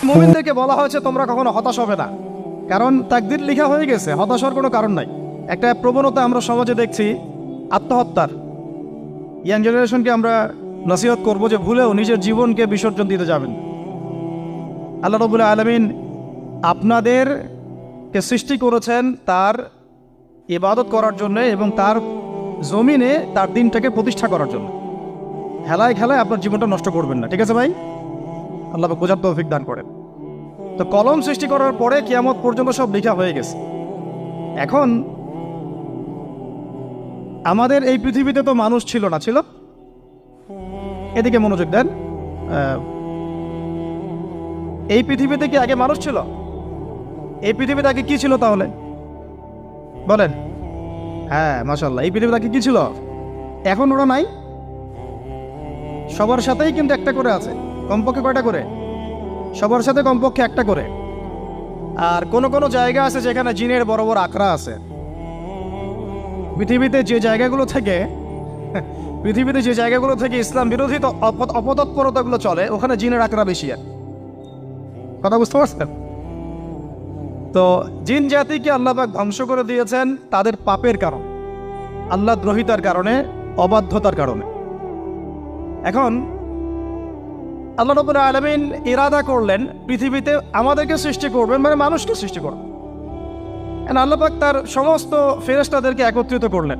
মুমিনদেরকে বলা হয়েছে তোমরা কখনো হতাশ হবে না, কারণ তাকদীর লেখা হয়ে গেছে, হতাশার কোনো কারণ নাই। একটা প্রবণতা আমরা সমাজে দেখছি আত্মহত্যার। ইয়াং জেনারেশনকে আমরা নসিহত করব যে ভুলেও নিজের জীবনকে বিসর্জন দিতে যাবেন। আল্লাহ রাব্বুল আলামিন আপনাদেরকে সৃষ্টি করেছেন তার ইবাদত করার জন্য এবং তার জমিনে তার দিনটাকে প্রতিষ্ঠা করার জন্য। খেলায় খেলায় আপনার জীবনটা নষ্ট করবেন না, ঠিক আছে ভাই? আল্লাহ বোঝার তৌফিক দান করেন। তো কলম সৃষ্টি করার পরে কিয়ামত পর্যন্ত সব লেখা হয়ে গেছে। এখন আমাদের এই পৃথিবীতে তো মানুষ ছিল না, ছিল? এদিকে মনোযোগ দেন। এই পৃথিবীতে কি আগে মানুষ ছিল? এই পৃথিবীতে আগে কি ছিল তাহলে বলেন? হ্যাঁ, মাশাআল্লাহ। এই পৃথিবীতে আগে কি ছিল? এখন ওরা নাই? সবার সাথেই কিন্তু একটা করে আছে। কমপক্ষে কয়টা করে? সবার সাথে কমপক্ষে একটা করে। আর কোন কোন জায়গা আছে যেখানে জিনের বড় বড় আখড়া আছে। পৃথিবীতে যে জায়গাগুলো থেকে ইসলাম বিরোধী অপতৎপরতাগুলো চলে, ওখানে জিনের আখড়া বেশি। কথা বুঝতে পারছেন? তো জিন জাতিকে আল্লাহ পাক ধ্বংস করে দিয়েছেন তাদের পাপের কারণে, আল্লাহ দ্রোহিতার কারণে, অবাধ্যতার কারণে। এখন আল্লাহ রাব্বুল আলামিন ইরাদা করলেন পৃথিবীতে আমাদেরকে সৃষ্টি করবেন, মানে মানুষকে সৃষ্টি করবেন। আল্লাহ পাক তার সমস্ত ফেরেশতাদেরকে একত্রিত করলেন।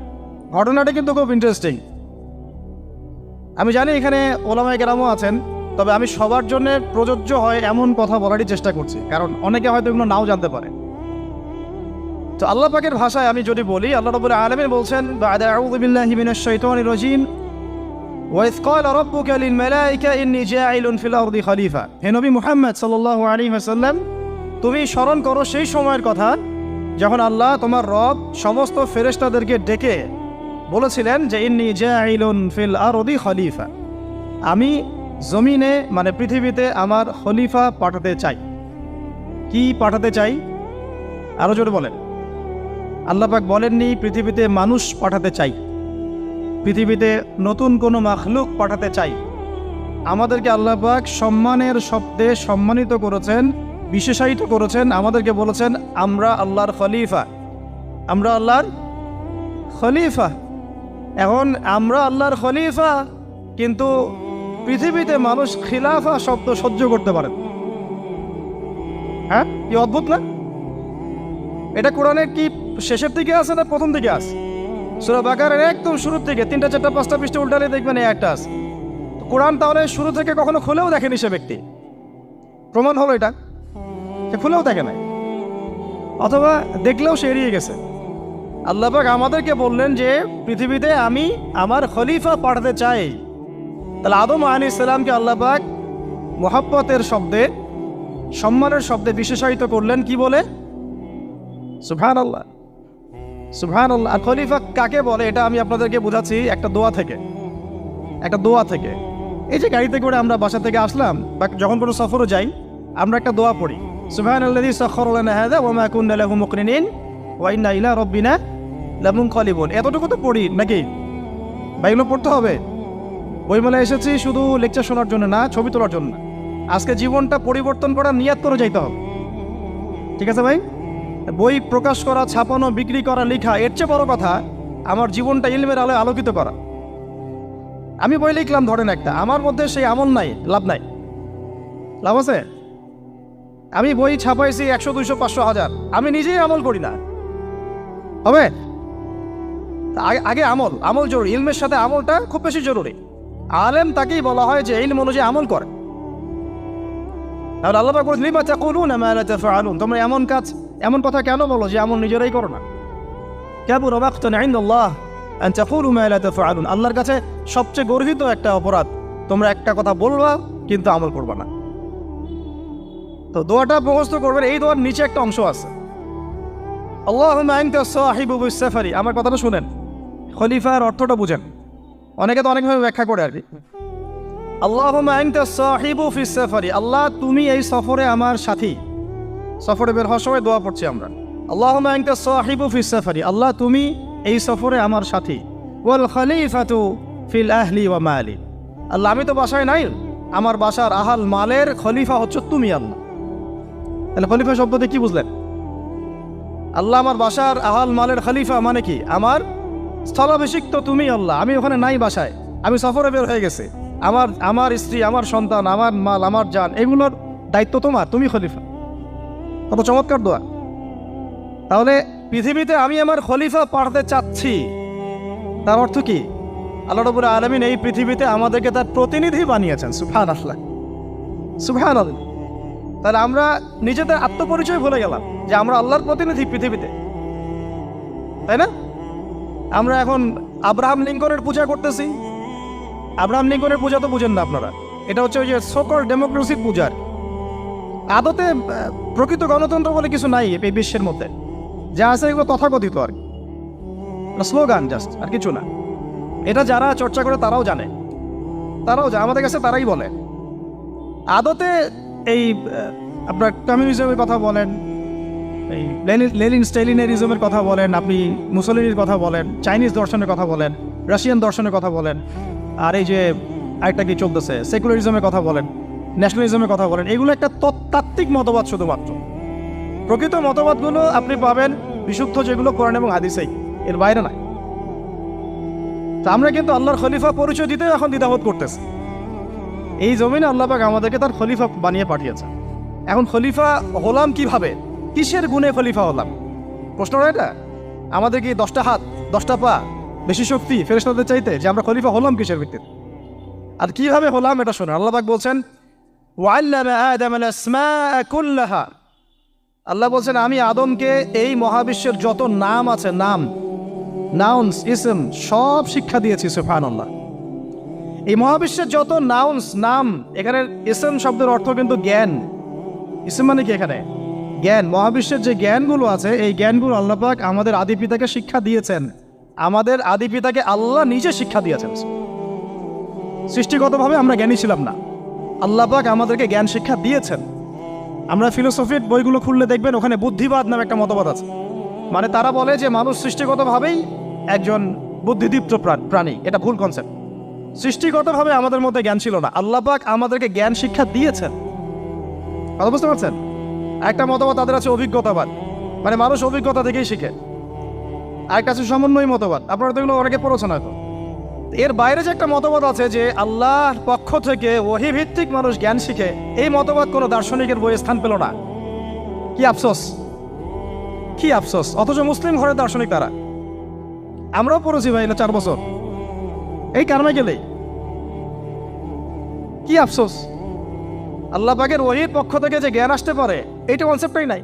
ঘটনাটা কিন্তু খুব ইন্টারেস্টিং। আমি জানি এখানে ওলামায়ে কেরামও আছেন, তবে আমি সবার জন্য প্রযোজ্য হয় এমন কথা বলারই চেষ্টা করছি, কারণ অনেকে হয়তো এগুলো নাও জানতে পারে। তো আল্লাহ পাকের ভাষায় আমি যদি বলি, আল্লাহ রাব্বুল আলামিন বলছেন, বা'দা আউযু বিল্লাহি মিনাশ শাইতানির রাজীম, ওয়াইয ক্বালা রাব্বুকা লিল মালায়েকা ইন্নী জাঈলুন ফিল আরদি খলিফা। হে নবী মুহাম্মদ সাল্লাল্লাহু আলাইহি ওয়াসাল্লাম, তুমি স্মরণ করো সেই সময়ের কথা যখন আল্লাহ তোমার রব সমস্ত ফেরেশতাদেরকে ডেকে বলেছিলেন যে ইন্নী জাঈলুন ফিল আরদি খলিফা, আমি জমিনে মানে পৃথিবীতে আমার খলিফা পাঠাতে চাই। কি পাঠাতে চাই? আরো জোরে বলেন। আল্লাহ পাক বলেননি পৃথিবীতে মানুষ পাঠাতে চাই, পৃথিবীতে নতুন কোনো মাখলুক পাঠাতে চাই। আমাদেরকে আল্লাহ পাক সম্মানের শব্দে সম্মানিত করেছেন, বিশেষায়িত করেছেন। আমাদেরকে বলেছেন আমরা আল্লাহর খলিফা, আমরা আল্লাহর খলিফা। এখন আমরা আল্লাহর খলিফা, কিন্তু পৃথিবীতে মানুষ খিলাফা শব্দ সহ্য করতে পারেন। হ্যাঁ, কি অদ্ভুত না? এটা কোরআনের কি শেষের দিকে আছে না প্রথম দিকে আছে? সূরা বাকারার একদম শুরুর থেকে 3টা 4টা 5টা পৃষ্ঠা উল্টালে দেখবেন এই একটা আছে। কোরআন তাহলে শুরু থেকে কখনো খুলেও দেখেনি সে ব্যক্তি। প্রমাণ হলো এটা, সে খুলেও দেখে নাই, অথবা দেখলেও সে এড়িয়ে গেছে। আল্লাহ পাক আমাদেরকে বললেন যে পৃথিবীতে আমি আমার খলিফা পাঠাতে চাই। তাহলে আদম আলাইহিস সালামকে আল্লাহ পাক মুহাব্বতের শব্দে, সম্মানের শব্দে বিশেষায়িত করলেন কি বলে? সুবহানাল্লাহ, সুবহানাল্লাহ। আর খলিফা কাকে বলে এটা আমি আপনাদেরকে বোঝাচ্ছি একটা দোয়া থেকে। এই যে গাড়িতে করে আমরা বাসা থেকে আসলাম বা যখন কোনো সফরে যাই, আমরা একটা দোয়া পড়ি, সুবহানাল্লাযী সাখখারা লানা হাযা ওয়া মা কুন্না লাহু মুকরিনিন ওয়া ইন্না ইলা রাব্বিনা লামুনকালিবুন। এতটুকু তো পড়ি নাকি? বা এগুলো পড়তে হবে? বইমেলায় এসেছি শুধু লেকচার শোনার জন্য না, ছবি তোলার জন্য না। আজকে জীবনটা পরিবর্তন করার নিয়াত করে যাইতে হবে, ঠিক আছে ভাই? বই প্রকাশ করা, ছাপানো, বিক্রি করা, লেখা, এর চেয়ে বড় কথা আমার জীবনটা ইলমের আলোয় আলোকিত করা। আমি বই লিখলাম ধরেন একটা, আমার মধ্যে সেই আমল নাই, লাভ নাই। লাভ আছে? আমি বই ছাপাইছি 100, 200, 500, 1000, আমি নিজেই আমল করি না, হবে? আগে আমল জরুরি। ইলমের সাথে আমলটা খুব বেশি জরুরি। আলেম তাকেই বলা হয় যে ইলম অনুযায়ী আমল করে। তাহলে আল্লাহ পাক বলেন লিমা তাকুলুনা মা লা তাফআলুন, তোমরা এমন কথা কেন বলো যে আমল নিজেরাই করো না? কাবুরা মাকতান ইনদাল্লাহ আন তাকুলু মা লা তাফআলুন, আল্লাহর কাছে সবচেয়ে গর্হিত একটা অপরাধ তোমরা একটা কথা বলবা কিন্তু আমল করবা না। তো দোয়াটা মুখস্থ করবেন। এই দোয়ার নিচে একটা অংশ আছে, আল্লাহুম্মা আনতা সাহিবু বিস সাফারি। আমার কথাটা শুনেন, খলিফার অর্থটা বুঝেন। অনেকে তো অনেকভাবে ব্যাখ্যা করে আর কি। আল্লাহুম্মা আনতা সাহিবু ফিস সাফারি, আল্লাহ তুমি এই সফরে আমার সাথী। সফরে বের হওয়ার সময় দোয়া পড়ছি আমরা, আল্লাহুম্মা আনতা সাহিবু ফিস সাফারি, আল্লাহ তুমি এই সফরে আমার সাথী। ওয়াল খলিফাতু ফিল আহলি ওয়া মালি, আল্লাহ আমি তো বাসায় নাই, আমার বাসার আহাল মালের খলিফা হচ্ছে তুমি আল্লাহ। তাহলে খলিফা শব্দতে কি বুঝলেন? আল্লাহ আমার বাসার আহাল মালের খলিফা মানে কি? আমার স্থলাভিষিক্ত তুমি আল্লাহ, আমি ওখানে নাই বাসায়, আমি সফরে বের হয়ে গেছি, আমার স্ত্রী, আমার সন্তান, আমার মাল, আমার জান, এগুলোর দায়িত্ব তোমার, তুমি খলিফা। কত চমৎকার দোয়া। তাহলে পৃথিবীতে আমি আমার খলিফা পাঠাতে চাচ্ছি, তার অর্থ কি? আল্লাহ রাব্বুল আলামিন এই পৃথিবীতে আমাদেরকে তার প্রতিনিধি বানিয়েছেন। সুবহানাল্লাহ, সুবহানাল্লাহ। তাহলে আমরা নিজেদের আত্মপরিচয় ভুলে গেলাম যে আমরা আল্লাহর প্রতিনিধি পৃথিবীতে, তাই না? আমরা এখন আব্রাহাম লিঙ্কনের পূজা করতেছি। আব্রাহাম লিঙ্কনের পূজা তো বুঝেন না আপনারা, এটা হচ্ছে ওই যে সোকল ডেমোক্রেসির পূজার। আদতে প্রকৃত গণতন্ত্র বলে কিছু নাই এই বিশ্বের মধ্যে, যা আছে এগুলো তথাকথিত আর কি, স্লোগান জাস্ট, আর কিছু না। এটা যারা চর্চা করে তারাও জানে, আমাদের কাছে তারাই বলে। আদতে এই আপনার কমিউনিজমের কথা বলেন, এই লেনিন স্টেলিনারিজমের কথা বলেন, আপনি মুসলিনের কথা বলেন, চাইনিজ দর্শনের কথা বলেন, রাশিয়ান দর্শনের কথা বলেন, আর এই যে আরেকটা কি চলতেছে সেকুলারিজমের কথা বলেন, ন্যাশনালিজমের কথা বলেন, এগুলো একটা তাত্ত্বিক মতবাদ শুধুমাত্র। প্রকৃত মতবাদগুলো আপনি পাবেন বিশুদ্ধ যেগুলো কোরআন এবং হাদিসেই, এর বাইরে নাই। তা আমরা কিন্তু আল্লাহর খলিফা পরিচয় দিতে এখন দ্বিধাবোধ করতেছি। এই জমিনে আল্লাহ পাক আমাদেরকে তার খলিফা বানিয়ে পাঠিয়েছে। এখন খলিফা হলাম কিভাবে? কিসের গুণে খলিফা হলাম? প্রশ্নটা এটা। আমাদের কি 10টা হাত, 10টা পা, বেশি শক্তি ফেরেশতাদের চাইতে, যে আমরা খলিফা হলাম কিসের ভিত্তিতে? আর কিভাবে হলাম এটা শুনুন। আল্লাহ পাক বলছেন, ওয়াল্লামা আদামাল আসমাআ কুল্লাহা। আল্লাহ বলছেন আমি আদমকে এই মহাবিশ্বের যত নাম আছে, নাউন্স, ইসম, সব শিক্ষা দিয়েছি। সুবহানাল্লাহ। এই মহাবিশ্বের যত নাম, এখানে ইসম শব্দের অর্থ কিন্তু জ্ঞান। ইসম মানে কি? এখানে জ্ঞান। মহাবিশ্বের যে জ্ঞানগুলো আছে, এই জ্ঞানগুলো আল্লাহ পাক আমাদের আদি পিতাকে শিক্ষা দিয়েছেন। আমাদের আদি পিতাকে আল্লাহ নিজে শিক্ষা দিয়েছেন। সৃষ্টিগতভাবে আমরা জ্ঞানী ছিলাম না, আল্লাহ পাক আমাদেরকে জ্ঞান শিক্ষা দিয়েছেন। আমরা ফিলোসফির বইগুলো খুললে দেখবেন ওখানে বুদ্ধিবাদ নামে একটা মতবাদ আছে। মানে তারা বলে যে মানুষ সৃষ্টিগতভাবেই একজন বুদ্ধিদীপ্ত প্রাণী। এটা ভুল কনসেপ্ট। সৃষ্টিগতভাবে আমাদের মধ্যে জ্ঞান ছিল না, আল্লাহ পাক আমাদেরকে জ্ঞান শিক্ষা দিয়েছেন। কথা বুঝতে পারছেন? একটা মতবাদ তাদের আছে অভিজ্ঞতাবাদ, মানে মানুষ অভিজ্ঞতা থেকেই শিখে। আরেকটা আছে সমন্বয় মতবাদ, আপনারা তো এগুলো অনেকে পড়েছেন হয়তো। এর বাইরে যে একটা মতবাদ আছে যে আল্লাহর পক্ষ থেকে ওহী ভিত্তিক মানুষ জ্ঞান শিখে, এই মতবাদ কোনো দার্শনিকের বইয়ে স্থান পেল না। কি আফসোস, কি আফসোস। অথচ মুসলিম ঘরের দার্শনিক তারা। আমরাও পড়েছি ভাই, 4 বছর এই কারণে গেলেই। কি আফসোস, আল্লাহ পাকের ওহীর পক্ষ থেকে যে জ্ঞান আসতে পারে এইটা কনসেপ্টই নাই।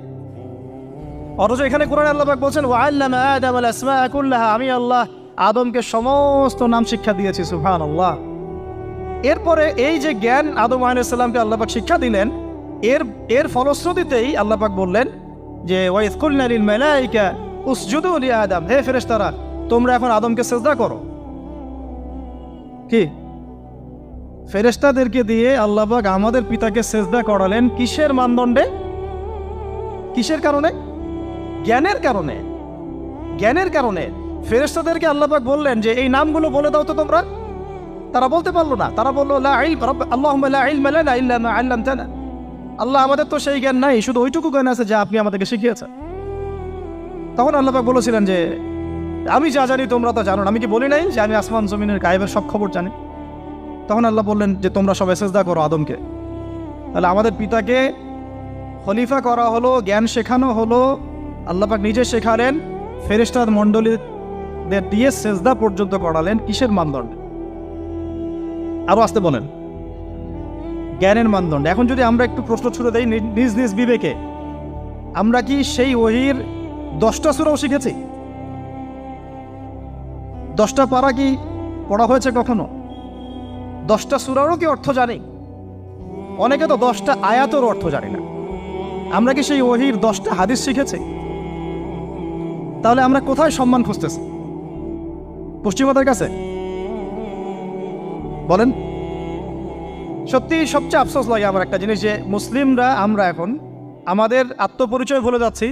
অথচ এখানে কোরআনে আল্লাহ পাক বলছেন, ওয়াল্লামা আদামাল আসমাআ কুল্লাহা, আমি আল্লাহ আদমকে সমস্ত নাম শিক্ষা দিয়েছি। সুবহানাল্লাহ। এরপরে এই যে জ্ঞান আদম আলাইহিস সালামকে আল্লাহ পাক শিক্ষা দিলেন, এর ফলশ্রুতিতেই আল্লাহ পাক বললেন যে ওয়াইয কুলনা লিল মালাইকা উসজুদু লি আদম, হে ফেরেশতারা তোমরা এখন আদমকে সিজদা করো। কি ফেরেশতাদেরকে দিয়ে আল্লাহ পাক আমাদের পিতাকে সিজদা করালেন কিসের মানদণ্ডে? কিসের কারণে? জ্ঞানের কারণে। জ্ঞানের কারণে ফেরেশতাদেরকে আল্লাহ পাক বললেন যে এই নামগুলো বলে দাও তো তোমরা। তারা বলতে পারলো না। তারা বললো লা ইলম আল্লাহুম্মা লা ইলমা লানা ইল্লা মা আল্লামতানা। আল্লাহ আমাদের তো সেই জ্ঞান নাই, শুধু ওইটুকু জ্ঞান আছে যা আপনি আমাদেরকে শিখিয়েছেন। তখন আল্লাহ পাক বলেছিলেন যে আমি যা জানি তোমরা তো জানো না। আমি কি বলি নাই যে আমি আসমান জমিনের গায়েবের সব খবর জানি? তখন আল্লাহ বললেন যে তোমরা সবাই সিজদা করো আদমকে। তাহলে আমাদের পিতাকে খলিফা করা হলো, জ্ঞান শেখানো হলো, আল্লাহ পাক নিজে শেখালেন, ফেরেশতা মণ্ডলীদের দিয়ে সিজদা পর্যন্ত করালেন। কিসের মানদণ্ডে? আরো আসতে বলেন, জ্ঞানের মানদণ্ডে। এখন যদি আমরা একটু প্রশ্ন ছুড়ে দেই নিজ নিজ বিবেকে, আমরা কি সেই ওহীর 10টা সূরাও শিখেছি? 10টা পারা কি পড়া হয়েছে কখনো? 10টা সূরারও কি অর্থ জানি? অনেকে তো 10টা আয়াতের অর্থ জানি না। আমরা কি সেই ওহীর 10টা হাদিস শিখেছি? তাহলে আমরা কোথায় সম্মান খুঁজতেছি? পশ্চিমাদের কাছে? বলেন। সত্যি সবচেয়ে আফসোস লাগে আমার একটা জিনিস, যে মুসলিমরা আমরা এখন আমাদের আত্মপরিচয় ভুলে যাচ্ছি,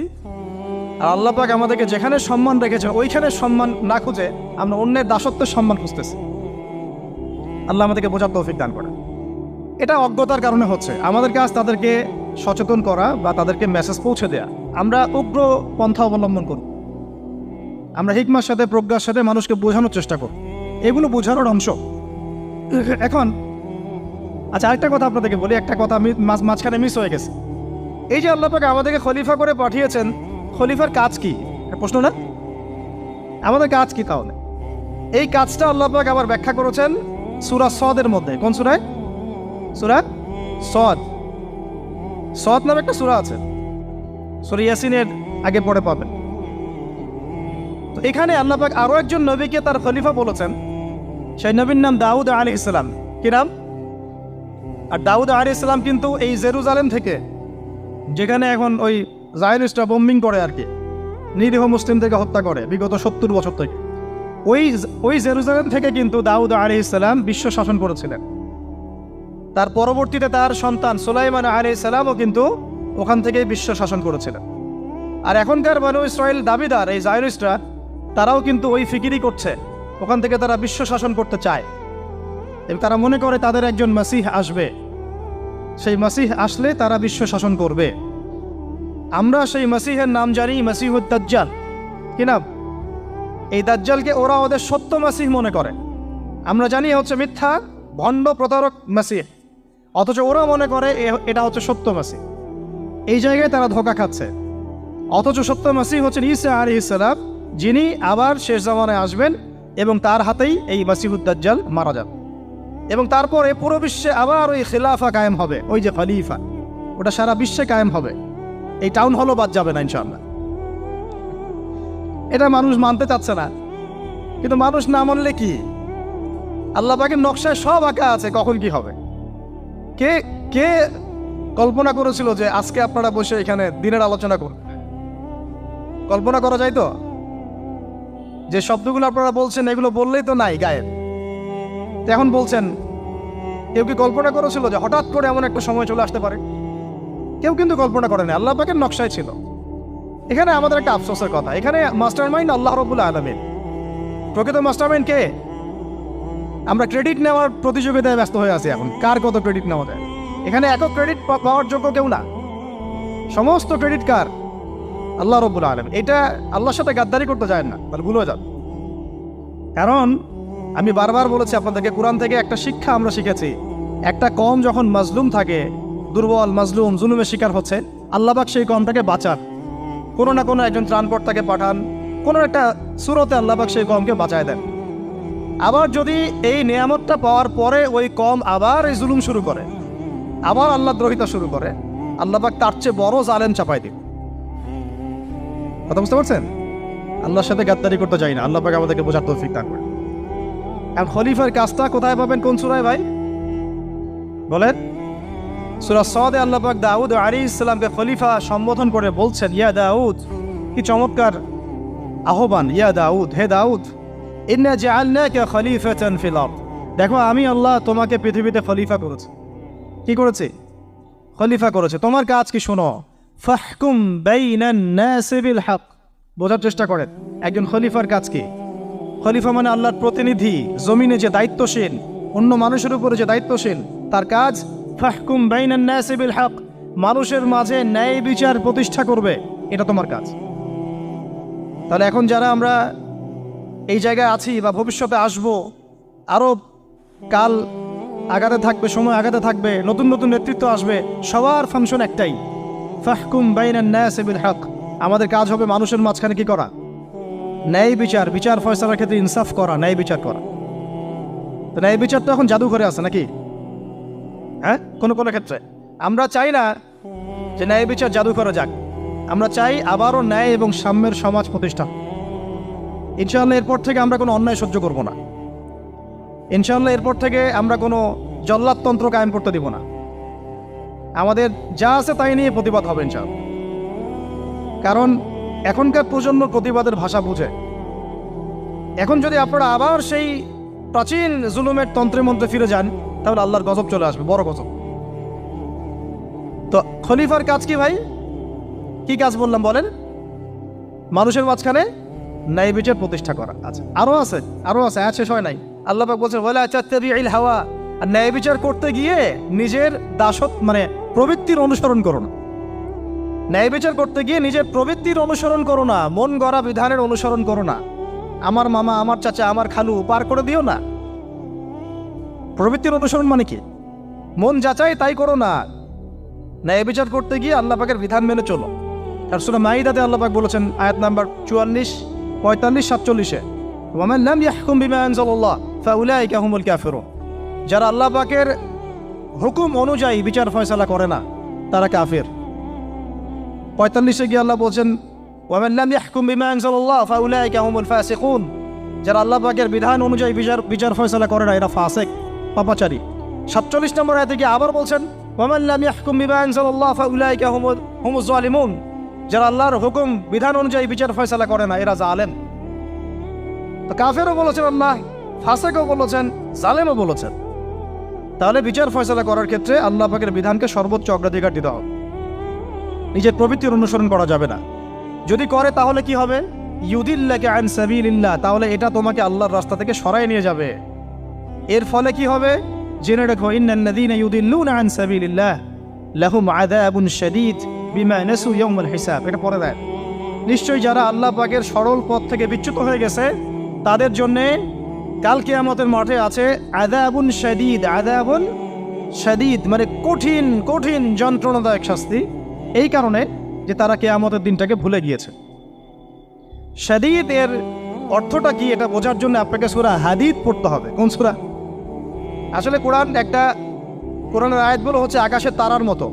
আর আল্লাহ পাক আমাদেরকে যেখানে সম্মান রেখেছে ওইখানে সম্মান না খুঁজে আমরা অন্যের দাসত্বের সম্মান খুঁজতেছি। আল্লাহ আমাদেরকে বোঝার তৌফিক দান করে। এটা অজ্ঞতার কারণে হচ্ছে। আমাদের কাজ তাদেরকে সচেতন করা বা তাদেরকে মেসেজ পৌঁছে দেয়া। আমরা উগ্র পন্থা অবলম্বন করব, আমরা হিকমার সাথে প্রজ্ঞার সাথে মানুষকে বোঝানোর চেষ্টা করব, এগুলো বোঝানোর অংশ। এখন আচ্ছা, আরেকটা কথা আপনাদেরকে বলি, একটা কথা আমি মাঝখানে মিস হয়ে গেছে। এই যে আল্লাহ পাক আমাদেরকে খলিফা করে পাঠিয়েছেন, খলিফার কাজ কি? প্রশ্ন না? আমাদের কাজ কি তাহলে? এই কাজটা আল্লাহ পাক আবার ব্যাখ্যা করেছেন সূরা সদের মধ্যে। কোন সূরায়? সূরা সদ। সদ নামে একটা সূরা আছে, সূরা ইয়াসিনের আগে পড়ে পাবেন। তো এখানে আল্লাহ পাক আরো একজন নবীকে তার খলিফা বলেছেন। সেই নবীর নাম দাউদ আলাইহিস সালাম। কি নাম? আর দাউদ আলাইহিস সালাম কিন্তু এই জেরুজালেম থেকে, যেখানে এখন ওই জায়নিস্টরা বোম্বিং করে আর কি, নিরীহ মুসলিমদেরকে হত্যা করে বিগত 70 বছর থেকে, ওই জেরুজালেম থেকে কিন্তু দাউদ আলাইহিস সালাম বিশ্ব শাসন করেছিলেন। তার পরবর্তীতে তার সন্তান সুলাইমান আলাইহিস সালামও কিন্তু ওখান থেকেই বিশ্ব শাসন করেছিলেন। আর এখনকার বনু ইসরাইল দাবিদার এই জায়নিস্টরা, তারাও কিন্তু ওই ফিকিরই করছে, ওখান থেকে তারা বিশ্ব শাসন করতে চায় এবং তারা মনে করে তাদের একজন মাসিহ আসবে, সেই মাসিহ আসলে তারা বিশ্ব শাসন করবে। আমরা সেই মাসিহের নাম জানি মাসিহুদ দাজ্জাল। কি নাম? এই দাজ্জালকে ওরা ওদের সত্য মাসিহ মনে করে, আমরা জানি হচ্ছে মিথ্যা ভণ্ড প্রতারক মাসিহ, অথচ ওরা মনে করে এটা হচ্ছে সত্য মাসিহ। এই জায়গায় তারা ধোঁকা খাচ্ছে। অথচ সত্য মাসিহ হচ্ছেন ঈসা আলাইহিস সালাম, যিনি আবার শেষ জামানায় আসবেন এবং তার হাতেই এই মাসিহুদ দাজ্জাল মারা যাবে এবং তারপরে পুরো বিশ্বে আবার ওই খিলাফা কায়েম হবে, ওই যে খলিফা, ওটা সারা বিশ্বে কায়েম হবে। এই টাউন হলও বাদ যাবে না ইনশাআল্লাহ। এটা মানুষ মানতে চাচ্ছে না, কিন্তু মানুষ না মানলে কি? আল্লাহ পাকের নকশায় সব আঁকা আছে কখন কি হবে। কে কে কল্পনা করেছিল যে আজকে আপনারা বসে এখানে দিনের আলোচনা করবেন? কল্পনা করা যায় তো? যে শব্দগুলো আপনারা বলছেন এগুলো বললেই তো নাই গায়েব, এখন বলছেন। কেউ কি কল্পনা করেছিল যে হঠাৎ করে এমন একটা সময় চলে আসতে পারে? কেউ কিন্তু কল্পনা করেনি, আল্লাহ পাকের নকশায় ছিল। এখানে আমাদের একটা আফসোসের কথা, এখানে মাস্টার মাইন্ড আল্লাহ রাব্বুল আলামিন। প্রকৃত মাস্টার মাইন্ড কে? আমরা ক্রেডিট নেওয়ার প্রতিযোগিতায় ব্যস্ত হয়ে আছি এখন, কার কত ক্রেডিট নেওয়া যায়। এখানে একক ক্রেডিট পাওয়ার যোগ্য কেউ না, সমস্ত ক্রেডিট কার? আল্লাহ রাব্বুল আলামিন। এটা আল্লাহর সাথে গাদ্দারি করতে যায় না, তাহলে ভুলে যান। কারণ আমি বারবার বলেছি আপনাদেরকে, কোরআন থেকে একটা শিক্ষা আমরা শিখেছি, একটা কম যখন মাজলুম থাকে, দুর্বল মাজলুম জুলুমের শিকার হচ্ছে, আল্লাহ পাক সেই কমটাকে বাঁচান, কোনো না কোনো একজন ত্রাণকর্তাকে পাঠান, কোনো একটা সূরতে আল্লাহ পাক সেই কমকে বাঁচায় দেন। আবার যদি এই নিয়ামতটা পাওয়ার পরে ওই কম আবার এই জুলুম শুরু করে, আবার আল্লাহ দ্রোহিতা শুরু করে, আল্লাহ পাক তার চেয়ে বড় জালেম চাপাই দিন। কথা বুঝতে পারছেন? আল্লাহর সাথে গাদ্দারি করতে চাই না, আল্লাহ পাক আমাদেরকে বোঝার তৌফিক দান করেন। এখন খলিফার কাজটা কোথায় পাবেন? কোন সূরায় ভাই বলেন? সূরা সদে আল্লাহ পাক দাউদ আলাইহিস সালামকে খলিফা সম্বোধন করে বলছেন, ইয়া দাউদ। কি চমৎকার আহ্বান! ইয়া দাউদ, হে দাউদ, ইন্না জাআলনাকা খলিফাতান ফিল আরদ। দেখো, আমি আল্লাহ তোমাকে পৃথিবীতে খলিফা করেছি। কি করেছি? খলিফা করেছে। তোমার কাজ কি শোনো। ফাহকুম বাইনান নাসি বিল হক। বোঝার চেষ্টা করেন একজন খলিফার কাজ কি। খলিফা মানে আল্লাহর প্রতিনিধি, জমিনে যে দায়িত্বশীল, অন্য মানুষের উপরে যে দায়িত্বশীল, তার কাজ ফাহকুম বাইনান নাসি বিল হক, মানুষের মাঝে ন্যায় বিচার প্রতিষ্ঠা করবে, এটা তোমার কাজ। তাহলে এখন যারা আমরা এই জায়গায় আছি বা ভবিষ্যতে আসব, আরও কাল আগাতে থাকবে, সময় আগাতে থাকবে, নতুন নতুন নেতৃত্ব আসবে, সবার ফাংশন একটাই, ফাহকুম বাইনান নাসি বিল হক। আমাদের কাজ হবে মানুষের মাঝখানে কি করা? ন্যায় বিচার, বিচার ফয়সালার ক্ষেত্রে ইনসাফ করা, ন্যায় বিচার করা। তো ন্যায় বিচার তো এখন জাদুঘরে আছে নাকি? হ্যাঁ, কোনো কোনো ক্ষেত্রে আমরা চাই না যে ন্যায় বিচার জাদুঘরে যাক, আমরা চাই আবারও ন্যায় এবং সাম্যের সমাজ প্রতিষ্ঠা। ইনশাআল্লাহ এরপর থেকে আমরা কোনো অন্যায় সহ্য করব না। ইনশাআল্লাহ এরপর থেকে আমরা কোনো জল্লাদতন্ত্র কায়েম করতে দিব না। আমাদের যা আছে তাই নিয়ে প্রতিবাদ হবে ইনশাআল্লাহ। কারণ এখনকার প্রজন্ম প্রতিবাদের ভাষা বুঝে। এখন যদি আপনারা আবার সেই প্রাচীন জুলুমের তন্ত্রে মন্ত্রে ফিরে যান, তাহলে আল্লাহর গজব চলে আসবে, বড় গজব। তো খলিফার কাজ কি ভাই? কি কাজ বললাম বলেন? মানুষের মাঝখানে ন্যায় বিচার প্রতিষ্ঠা করা। আচ্ছা, আরো আছে, আয়াত শেষ হয় নাই। আল্লাহ পাক বলছেন ওয়ালা তাত্তাবিউল হাওয়া। আর ন্যায় বিচার করতে গিয়ে নিজের দাসত্ব মানে প্রবৃত্তির অনুসরণ করো না। ন্যায় বিচার করতে গিয়ে নিজের প্রবৃত্তির অনুসরণ করো না, মন গড়া বিধানের অনুসরণ করো না। আমার মামা, আমার চাচা, আমার খালু পার করে দিও না। প্রবৃত্তির অনুসরণ মানে কি? মন যাচাই তাই করো না। ন্যায় বিচার করতে গিয়ে আল্লাহ পাকের বিধান মেনে চলো। আর সূরা মাইদাতে আল্লাহ পাক বলেছেন আয়াত নাম্বার 44, 45, 47-এ, ওয়ামান লাম ইয়াহকুম বিমা আনজালাল্লাহ ফাউলাইকা হুমুল কাফিরুন। যারা আল্লাহ পাকের হুকুম অনুযায়ী বিচার ফয়সালা করে না তারা কাফির। 45-এ গিয়ে আল্লাহ বলছেন ওয়ামান লাম ইয়াহকুম বিমা আনজালাল্লাহ ফাউলাইকা হুমুল ফাসিকুন। যারা আল্লাহ পাকের বিধান অনুযায়ী বিচার ফয়সালা করে না এরা ফাসিক, পাপাচারী। 47 নম্বর আয়াতে গিয়ে আবার বলছেন ওয়ামান লাম ইয়াহকুম বিমা আনজালাল্লাহ ফাউলাইকা হুমুজ জালিমুন। যারা আল্লাহর হুকুম বিধান অনুযায়ী বিচার ফয়সালা করে না এরা জালেম। তো কাফেরও বলেছেন আল্লাহ, ফাসিকও বলেছেন, জালেমও বলেছেন। তাহলে বিচার ফয়সালা করার ক্ষেত্রে আল্লাহ পাকের বিধানকে সর্বোচ্চ অগ্রাধিকার দিতে হবে। নিজের প্রবৃত্তির অনুসরণ করা যাবে না। যদি করে তাহলে কি হবে? ইউদিল্লাকা আন সাবিলিল্লাহ, তাহলে এটা তোমাকে আল্লাহর রাস্তা থেকে সরায় নিয়ে যাবে। এর ফলে কি হবে? জেনে রাখো, ইন্নাল্লাযীনা ইউদিল্লুনা আন সাবিলিল্লাহ লাহুম আযাবুন শাদীদ বিমা নাসু ইয়াউমাল হিসাব। এটা পড়ে দেয়, নিশ্চয়ই যারা আল্লাহ পাকের সরল পথ থেকে বিচ্যুত হয়ে গেছে তাদের জন্যে কাল কিয়ামতের মাঠে আছে আযাবুন শাদীদ। আযাবুন শাদীদ মানে কঠিন কঠিন যন্ত্রণাদায়ক শাস্তি, এই কারণে যে তারা কিয়ামতের দিনটাকে ভুলে গিয়েছে। শাদীদ এর অর্থটা কি এটা বোঝার জন্য আপনাকে সূরা হাদীদ পড়তে হবে। কোন সূরা? আসলে কোরআনের আয়াতগুলো হচ্ছে আকাশের তারার মতো।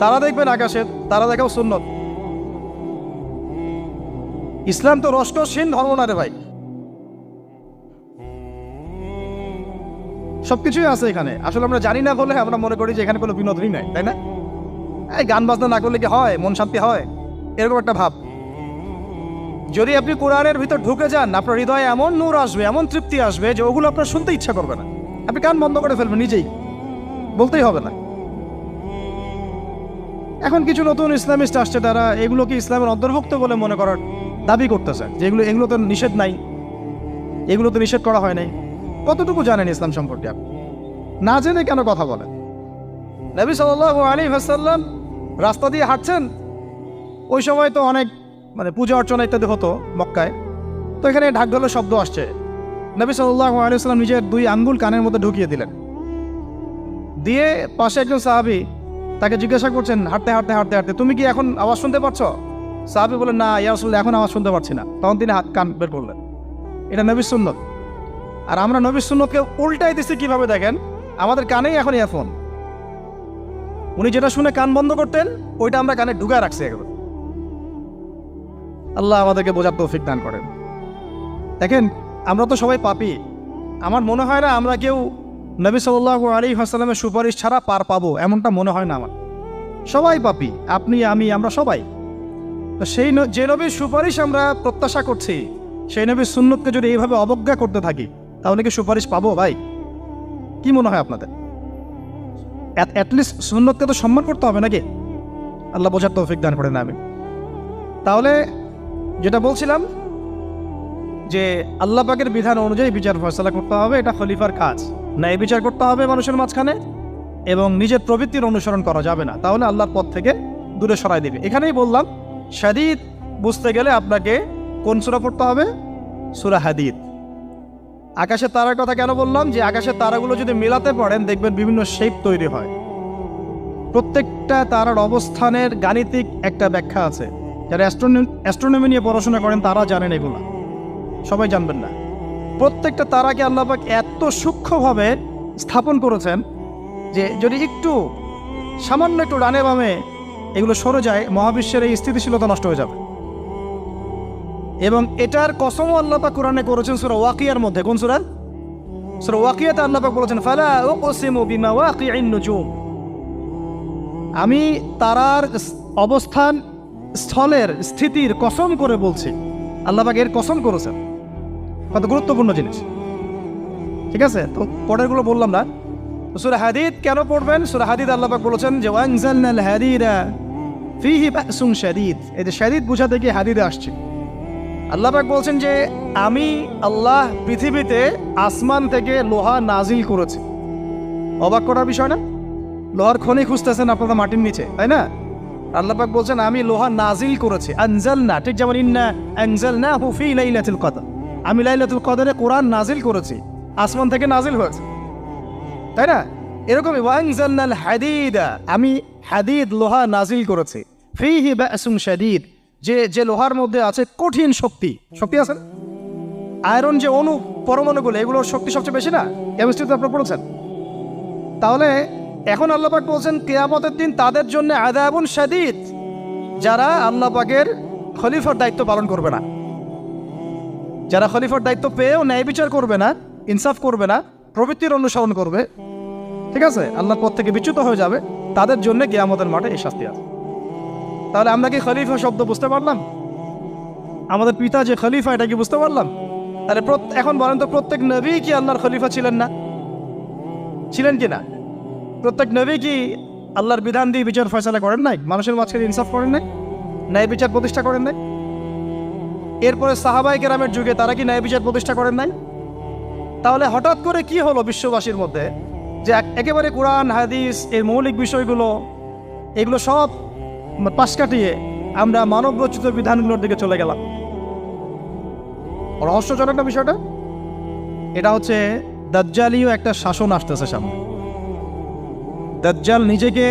তারা দেখবেন আকাশের, তারা দেখাও সুন্নত। ইসলাম তো রসকসহীন ধর্ম না রে ভাই, সবকিছুই আছে এখানে। আসলে আমরা জানি না বলে আমরা মনে করি যে এখানে কোনো বিনোদনই নাই, তাই না? এই গান বাজনা না করলে কি হয়? মন শান্তি হয়? এরকম একটা ভাব। যদি আপনি কোরআনের ভিতর ঢুকে যান, আপনার হৃদয়ে এমন নূর আসবে, এমন তৃপ্তি আসবে যে ওগুলো আপনার শুনতে ইচ্ছা করবে না। আপনি কান বন্ধ করে ফেলবেন, নিজেই বলতেই হবে না। এখন কিছু নতুন ইসলামিস্ট আসছে, তারা এগুলোকে ইসলামের অন্তর্ভুক্ত বলে মনে করার দাবি করতেছে যে এগুলো তো নিষেধ নাই, এগুলো তো নিষেধ করা হয় নাই। কতটুকু জানেন ইসলাম সম্পর্কে আপনি? না জেনে কেন কথা বলেন? নবী সাল্লাল্লাহু আলাইহি ওয়াসাল্লাম রাস্তা দিয়ে হাঁটছেন, ওই সময় তো অনেক পূজা অর্চনা ইত্যাদি হতো মক্কায়। তো এখানে ঢাকঢোলের শব্দ আসছে। নবী সাল্লাল্লাহু আলাইহি ওয়াসাল্লাম নিজের 2 আঙ্গুল কানের মধ্যে ঢুকিয়ে দিলেন, দিয়ে পাশে একজন সাহাবী তাকে জিজ্ঞাসা করছেন হাঁটতে হাঁটতে হাঁটতে হাঁটতে, তুমি কি এখন আওয়াজ শুনতে পাচ্ছ? সাহাবী বলেন, না ইয়া রাসূলুল্লাহ, এখন আওয়াজ শুনতে পাচ্ছি না। তখন তিনি কান বের করলেন। এটা নবীর সুন্নত। আর আমরা নবীর সুন্নতকে উল্টাই দিচ্ছি কিভাবে দেখেন, আমাদের কানেই এখন ইয়ারফোন। উনি যেটা শুনে কান বন্ধ করতেন ওইটা আমরা কানে ঢুকায় রাখছি একবার। আল্লাহ আমাদেরকে বোঝার তৌফিক দান করেন। দেখেন, আমরা তো সবাই পাপী। আমার মনে হয় না আমরা কেউ নবী সাল্লাল্লাহু আলাইহি ওয়াসাল্লামের সুপারিশ ছাড়া পার পাবো, এমনটা মনে হয় না আমার। সবাই পাপী, আপনি আমি আমরা সবাই। তো যে নবীর সুপারিশ আমরা প্রত্যাশা করছি, সেই নবীর সুন্নতকে যদি এইভাবে অবজ্ঞা করতে থাকি তাহলে কি সুপারিশ পাবো ভাই? কি মনে হয় আপনাদের? অ্যাটলিস্ট সুন্নতকে তো সম্মান করতে হবে নাকি? আল্লাহ বোঝার তৌফিক দান করেন। আমি তাহলে যেটা বলছিলাম যে আল্লাহ পাকের বিধান অনুযায়ী বিচার ফয়সালা করতে হবে, এটা খলিফার কাজ। ন্যায় বিচার করতে হবে মানুষের মাঝখানে, এবং নিজের প্রবৃত্তির অনুসরণ করা যাবে না, তাহলে আল্লাহর পথ থেকে দূরে সরাই দেবে। এখানেই বললাম শাদীদ বুঝতে গেলে আপনাকে কোন সূরা পড়তে হবে? সূরা হাদীদ। আকাশের তারার কথা কেন বললাম? যে আকাশের তারাগুলো যদি মেলাতে পারেন দেখবেন বিভিন্ন শেপ তৈরি হয়। প্রত্যেকটা তারার অবস্থানের গাণিতিক একটা ব্যাখ্যা আছে। যারা অ্যাস্ট্রোনমি নিয়ে পড়াশোনা করেন তারা জানেন, এগুলো সবাই জানবেন না। প্রত্যেকটা তারাকে আল্লাহ পাক এত সূক্ষ্মভাবে স্থাপন করেছেন যে যদি সামান্য একটু ডানে বামে এগুলো সরে যায়, মহাবিশ্বের এই স্থিতিশীলতা নষ্ট হয়ে যাবে। এবং এটার কসমও আল্লাহ পাক কোরআনে করেছেন সূরা ওয়াকিয়ার মধ্যে। কোন সূরা? সূরা ওয়াকিয়াতে আল্লাহ পাক বলেছেন, ফালা উকসিমু বিমাওয়াকিইন নুজুম। আমি তারার অবস্থান স্থলের স্থিতির কসম করে বলছি। আল্লাহ পাক এর কসম করেছেন। কত গুরুত্বপূর্ণ জিনিস, ঠিক আছে? তো পরেরগুলো বললাম না। সূরা হাদীদ কেন পড়বেন? সূরা হাদীদ আল্লাহ পাক বলেছেন যে ওয়ানজালনাল হাদীদা ফীহি বাসুন শাদীদ। এই যে শাদীদ বুঝাতে গিয়ে হাদীদে আসছে। আল্লাহ পাক বলছেন যে আমি আল্লাহ পৃথিবীতে আসমান থেকে লোহা নাজিল করেছি। অবাক করার বিষয় না? লোহার খনি খুঁজতেছেন আপনারা মাটির নিচে, তাই না? আল্লাহ পাক বলছেন আমি লোহা নাজিল করেছি, আনজালনা, ঠিক যেমন ইন্না আনজালনাহু ফি লাইলাতুল কদর, আমি লাইলাতুল কদরে কোরআন নাজিল করেছি, আসমান থেকে নাজিল হয়েছে, তাই না? এরকমই ওয়ানজালনাল হাদিদা, আমি হাদিদ লোহা নাজিল করেছি, ফিহি বাসুন শাদীদ, যে লোহার মধ্যে আছে কঠিন শক্তি আছে। আয়রন যে অণু পরমাণুগুলো, এগুলোর শক্তি সবচেয়ে বেশি না? কেমিস্ট্রিতে আপনারা পড়েছেন। তাহলে এখন আল্লাহ পাক বলছেন কিয়ামতের দিন তাদের জন্য আযাবুন শাদীদ, যারা আল্লাহ পাকের খলিফার দায়িত্ব পালন করবে না, যারা খলিফার দায়িত্ব পেয়েও ন্যায় বিচার করবে না, ইনসাফ করবে না, প্রবৃত্তির অনুসরণ করবে, ঠিক আছে, আল্লাহর পথ থেকে বিচ্যুত হয়ে যাবে, তাদের জন্য কিয়ামতের মাঠে এই শাস্তি আছে। তাহলে আমরা কি খলিফা শব্দ বুঝতে পারলাম? আমাদের পিতা যে খলিফা, এটা কি বুঝতে পারলাম? তাহলে এখন বলেন তো, প্রত্যেক নবী কি আল্লাহর খলিফা ছিলেন না? ছিলেন কি না? প্রত্যেক নবী কি আল্লাহর বিধান দিয়ে বিচার ফয়সালা করেন নাই? মানুষের মাঝখানে ইনসাফ করেন নাই? ন্যায় বিচার প্রতিষ্ঠা করেন নাই? এরপরে সাহাবায়ে কেরামের যুগে তারা কি ন্যায় বিচার প্রতিষ্ঠা করেন নাই? তাহলে হঠাৎ করে কি হলো বিশ্ববাসীর মধ্যে যে একেবারে কোরআন হাদিস এর মৌলিক বিষয়গুলো, এগুলো সব পাশ কাটিয়ে আমরা মানব রচিত বিধানগুলোর দিকে চলে গেলাম? রহস্যজনক না বিষয়টা? এটা হচ্ছে দাজ্জালীয় একটা শাসন আসতেছে সামনে। দাজ্জাল নিজেকে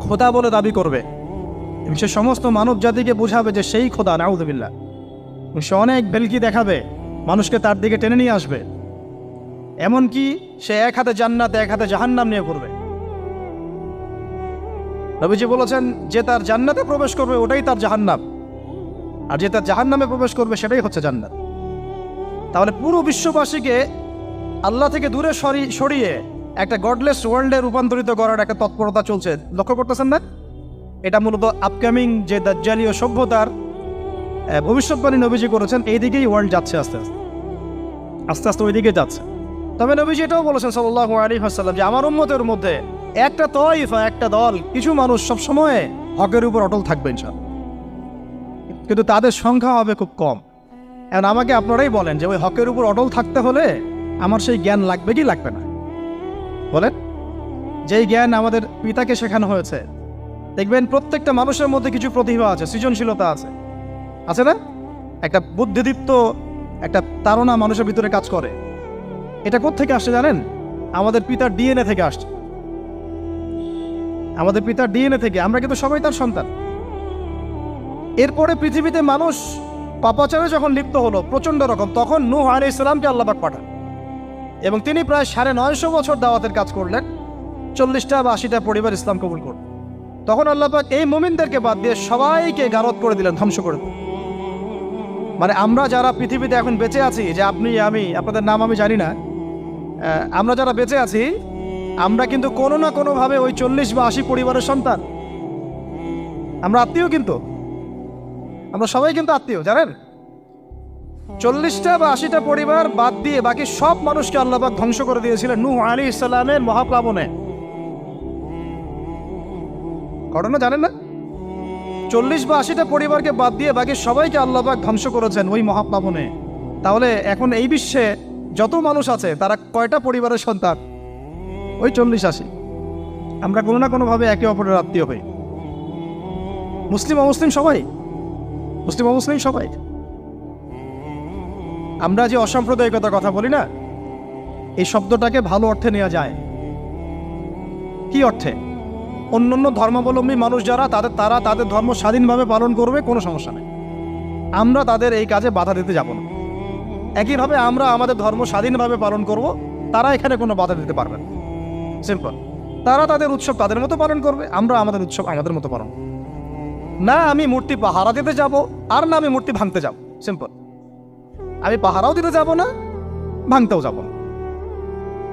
খোদা বলে দাবি করবে এবং সে সমস্ত মানব জাতিকে বোঝাবে যে সেই খোদা, নাউযুবিল্লাহ। সে অনেক ভেলকি দেখাবে, মানুষকে তার দিকে টেনে নিয়ে আসবে, এমনকি সে এক হাতে জান্নাত এক হাতে জাহান্নাম নিয়ে করবে। নবীজি বলেছেন যে তার জান্নাতে প্রবেশ করবে ওটাই তার জাহান্নাম, আর যে তার জাহান্নামে প্রবেশ করবে সেটাই হচ্ছে জান্নাত। তাহলে পুরো বিশ্ববাসীকে আল্লাহ থেকে দূরে সরিয়ে একটা গডলেস ওয়ার্ল্ডে রূপান্তরিত করার একটা তৎপরতা চলছে, লক্ষ্য করতেছেন না? এটা মূলত আপকামিং যে দাজ্জালীয় সভ্যতার ভবিষ্যৎবাণী নবীজি করেছেন, এই দিকেই ওয়ার্ল্ড যাচ্ছে আস্তে আস্তে ওই দিকে যাচ্ছে। তবে নবীজি এটাও বলেছেন সাল্লাল্লাহু আলাইহি ওয়াসাল্লাম যে আমার উম্মতের মধ্যে একটা তয়ফা, একটা দল, কিছু মানুষ সবসময় হকের উপর অটল থাকবে ইনশাআল্লাহ, কিন্তু তাদের সংখ্যা হবে খুব কম। এখন আমাকে আপনারাই বলেন যে ওই হকের উপর অটল থাকতে হলে আমার সেই জ্ঞান লাগবে কি লাগবে না? বলেন। যেই জ্ঞান আমাদের পিতাকে শেখানো হয়েছে, দেখবেন প্রত্যেকটা মানুষের মধ্যে কিছু প্রতিভা আছে, সৃজনশীলতা আছে, আছে না? একটা বুদ্ধিদীপ্ত একটা তাড়না মানুষের ভিতরে কাজ করে। এটা কোত্থেকে আসছে জানেন? আমাদের পিতার ডিএনএ থেকে আসছে। আমাদের পিতার ডিএনএ থেকে, আমরা কিন্তু সবাই তার সন্তান। এরপরে পৃথিবীতে মানুষ পাপাচারে যখন লিপ্ত হলো প্রচণ্ড রকম, তখন নূহ আলাইহিস সালামকে আল্লাহ পাক পাঠান এবং তিনি প্রায় 950 বছর দাওয়াতের কাজ করলেন, 40টা বা 80টা পরিবার ইসলাম কবুল করল। তখন আল্লাহ পাক এই মুমিনদেরকে বাদ দিয়ে সবাইকে গারদ করে দিলেন, ধ্বংস করে দিলেন। মানে আমরা যারা পৃথিবীতে এখন বেঁচে আছি, যে আপনি আমি, আপনাদের নাম আমি জানি না, আমরা যারা বেঁচে আছি, আমরা কিন্তু কোনো না কোনোভাবে ওই 40 বা 80 পরিবারের সন্তান। আমরা আত্মীয়, কিন্তু আমরা সবাই কিন্তু আত্মীয়, জানেন? 40টা বা 80টা পরিবার বাদ দিয়ে বাকি সব মানুষকে আল্লাহ পাক ধ্বংস করে দিয়েছিলেন নূহ আলাইহিস সালামের মহাপ্লাবনে। ঘটনা জানেন না? 40 বা 80টা পরিবারকে বাদ দিয়ে বাকি সবাইকে আল্লাহ পাক ধ্বংস করেছেন ওই মহাপ্লাবনে। তাহলে এখন এই বিশ্বে যত মানুষ আছে তারা কয়টা পরিবারের সন্তান? ওই 40-80। আমরা কোনো না কোনোভাবে একে অপরের আত্মীয় হই, মুসলিম অমুসলিম সবাই, মুসলিম অমুসলিম সবাই। আমরা যে অসাম্প্রদায়িকতার কথা বলি না, এই শব্দটাকে ভালো অর্থে নেওয়া যায়। কি অর্থে? অন্যান্য ধর্মাবলম্বী মানুষ যারা, তারা তাদের ধর্ম স্বাধীনভাবে পালন করবে, কোনো সমস্যা নেই, আমরা তাদের এই কাজে বাধা দিতে যাব না। একইভাবে আমরা আমাদের ধর্ম স্বাধীনভাবে পালন করব, তারা এখানে কোনো বাধা দিতে পারবে না। সিম্পল। তারা তাদের উৎসব তাদের মতো পালন করবে, আমরা আমাদের উৎসব আমাদের মতো পালন করব। না আমি মূর্তি পাহারা দিতে যাব, আর না আমি মূর্তি ভাঙতে যাব। সিম্পল। আমি পাহারাও দিতে যাব না, ভাঙতেও যাব না।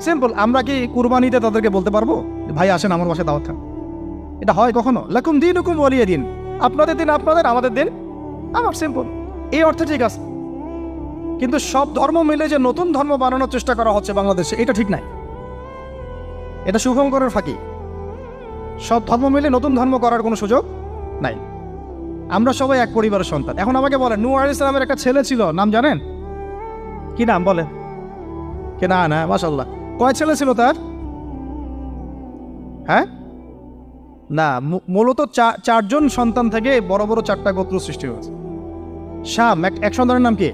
সিম্পল। আমরা কি কুরবানিতে তাদেরকে বলতে পারবো ভাই আসেন আমার বাসায় দাওয়াত খান? এটা হয় কখনো? লাকুম দীনুকুম ওয়ালিয়া দিন, আপনাদের দিন আপনাদের, আমাদের দিন আমার। সিম্পল। এই অর্থে ঠিক আছে। কিন্তু সব ধর্ম মিলে যে নতুন ধর্ম বানানোর চেষ্টা করা হচ্ছে বাংলাদেশে, এটা ঠিক নাই। এটা শুভঙ্করের ফাঁকি। সব ধর্ম মিলে নতুন ধর্ম করার কোনো সুযোগ নাই। আমরা সবাই এক পরিবারের সন্তান। এখন আমাকে বলেন, নূহ আলাইহিস সালামের একটা ছেলে ছিল, নাম জানেন? কি নাম বলেন? কে? না, মাশাআল্লাহ। কয় ছেলে ছিল তার? হ্যাঁ না, মূলত চারজন সন্তান থেকে বড় বড় চারটা গোত্র সৃষ্টি হয়েছে। শাম এক সন্তানের নাম কি?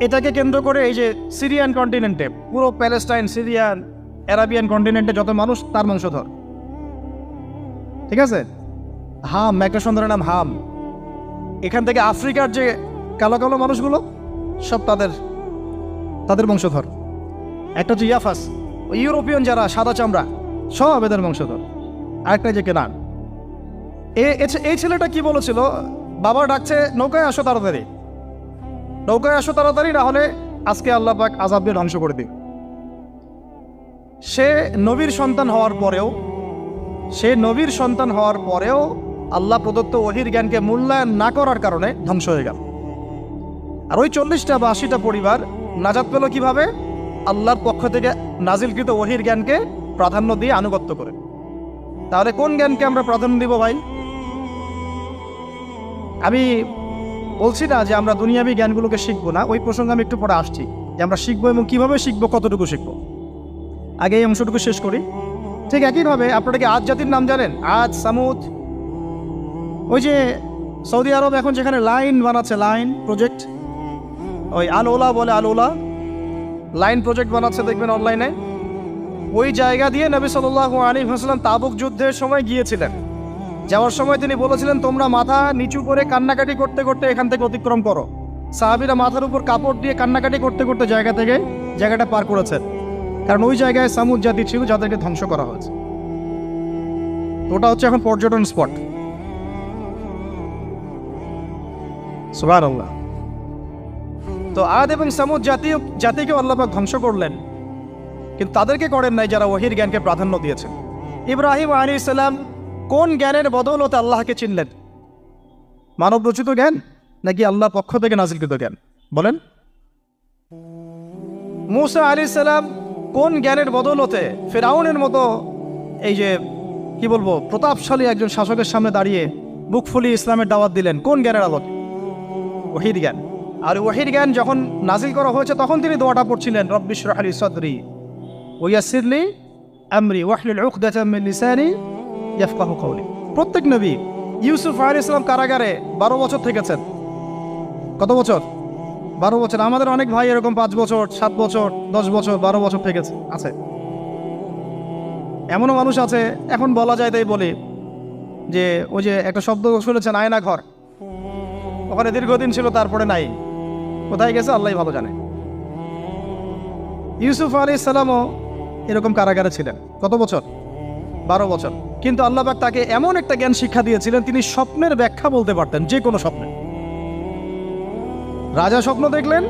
এটাকে কেন্দ্র করে এই যে সিরিয়ান কন্টিনেন্টে, পুরো প্যালেস্টাইন, সিরিয়ান, অ্যারাবিয়ান কন্টিনেন্টে যত মানুষ তার বংশধর। ঠিক আছে? হাম, একটা সন্তানের নাম হাম। এখান থেকে আফ্রিকার যে কালো কালো মানুষগুলো সব তাদের বংশধর। একটা হচ্ছে ইয়াফাস, ইউরোপিয়ান যারা সাদা চামড়া সব এদের বংশধর। আরেকটা যে কেনান। এই ছেলেটা কি বলেছিল? বাবা ডাকছে নৌকায় আসো তাড়াতাড়ি, নৌকায় আসো তাড়াতাড়ি, না হলে আজকে আল্লাহ পাক আযাব দিয়ে ধ্বংস করে দিবে। সে নবীর সন্তান হওয়ার পরেও আল্লাহ প্রদত্ত ওহীর জ্ঞানকে মূল্যায়ন না করার কারণে ধ্বংস হয়ে গেল। আর ওই 40টা বা 80টা পরিবার নাজাত পেল কিভাবে? আল্লাহর পক্ষ থেকে নাজিলকৃত ওহীর জ্ঞানকে প্রাধান্য দিয়ে আনুগত্য করে। তাহলে কোন জ্ঞানকে আমরা প্রাধান্য দিব ভাই? আমি বলছি না যে আমরা দুনিয়াবী জ্ঞানগুলোকে শিখবো না, ওই প্রসঙ্গে আমি একটু পরে আসছি যে আমরা শিখবো এবং কিভাবে শিখবো, কতটুকু শিখবো। আগে এই অংশটুকু শেষ করি। ঠিক একইভাবে আপনারা কি আদ জাতির নাম জানেন? আদ, সামুদ। ওই যে সৌদি আরব এখন যেখানে লাইন বানাচ্ছে, লাইন প্রজেক্ট, ওই আল-ওলা বলে, আল-ওলা লাইন প্রজেক্ট বানাচ্ছে, দেখবেন অনলাইনে। ওই জায়গা দিয়ে নবী সাল্লাল্লাহু আলাইহি ওয়াসাল্লাম তাবুক যুদ্ধের সময় গিয়েছিলেন। যাওয়ার সময় তিনি বলেছিলেন, তোমরা মাথা নিচু করে কান্নাকাটি করতে করতে এখান থেকে অতিক্রম করো। সাহাবীরা মাথার উপর কাপড় দিয়ে কান্নাকাটি করতে করতে জায়গাটা পার করেছেন, কারণ ওই জায়গায় সামুদ জাতি ছিল যাদেরকে ধ্বংস করা হয়েছে। ওটা হচ্ছে এখন পর্যটন স্পট। সুবহানাল্লাহ। তো আদ এবং সামুদ জাতিকেও আল্লাহ পাক ধ্বংস করলেন, কিন্তু তাদেরকে করেন নাই যারা ওহীর জ্ঞানকে প্রাধান্য দিয়েছেন। ইব্রাহিম আলাইহিস সালাম কোন জ্ঞানের বদৌলতে আল্লাহকে চিনলেন? মানব রচিত জ্ঞান নাকি আল্লাহর পক্ষ থেকে নাজিলকৃত জ্ঞান? বলেন। মূসা আলাইহিস সালাম কোন জ্ঞানের বদৌলতে ফিরআউনের মতো এই যে কি বলবো প্রতাপশালী একজন শাসকের সামনে দাঁড়িয়ে বুক ফুলিয়ে ইসলামের দাওয়াত দিলেন? কোন জ্ঞানের আলোকে? ওহীর জ্ঞান। আর ওহীর জ্ঞান যখন নাজিল করা হয়েছে তখন তিনি দোয়াটা পড়ছিলেন, রব্বি ইশরাহ লি সাদরি ওয়া ইয়াসসির লি আমরি ওয়াহলুল উকদাতাম মিন লিসানি ইয়াফকাহু কওলি। প্রত্যেক নবী, ইউসুফ আলাইহিস সালাম কারাগারে 12 বছর থেকেছেন। কত বছর? 12 বছর। আমাদের অনেক ভাই এরকম 5 বছর, 7 বছর, 10 বছর, 12 বছর থেকেছে আছে। এমনও মানুষ আছে, এখন বলা যায় তাই বলি, যে ওই যে একটা শব্দ শুনেছেন আয়না ঘর, ওখানে দীর্ঘদিন ছিল, তারপরে নাই, কোথায় গেছে আল্লাহই ভালো জানে। ইউসুফ আলাইহিস সালামও এরকম কারাগারে ছিলেন। কত বছর? 12 বছর। কিন্তু আল্লাহ পাক তাকে এমন একটা জ্ঞান শিক্ষা দিয়েছিলেন, তিনি স্বপ্নের ব্যাখ্যা বলতে পারতেন, যে কোনো স্বপ্নে। রাজা স্বপ্ন দেখলেন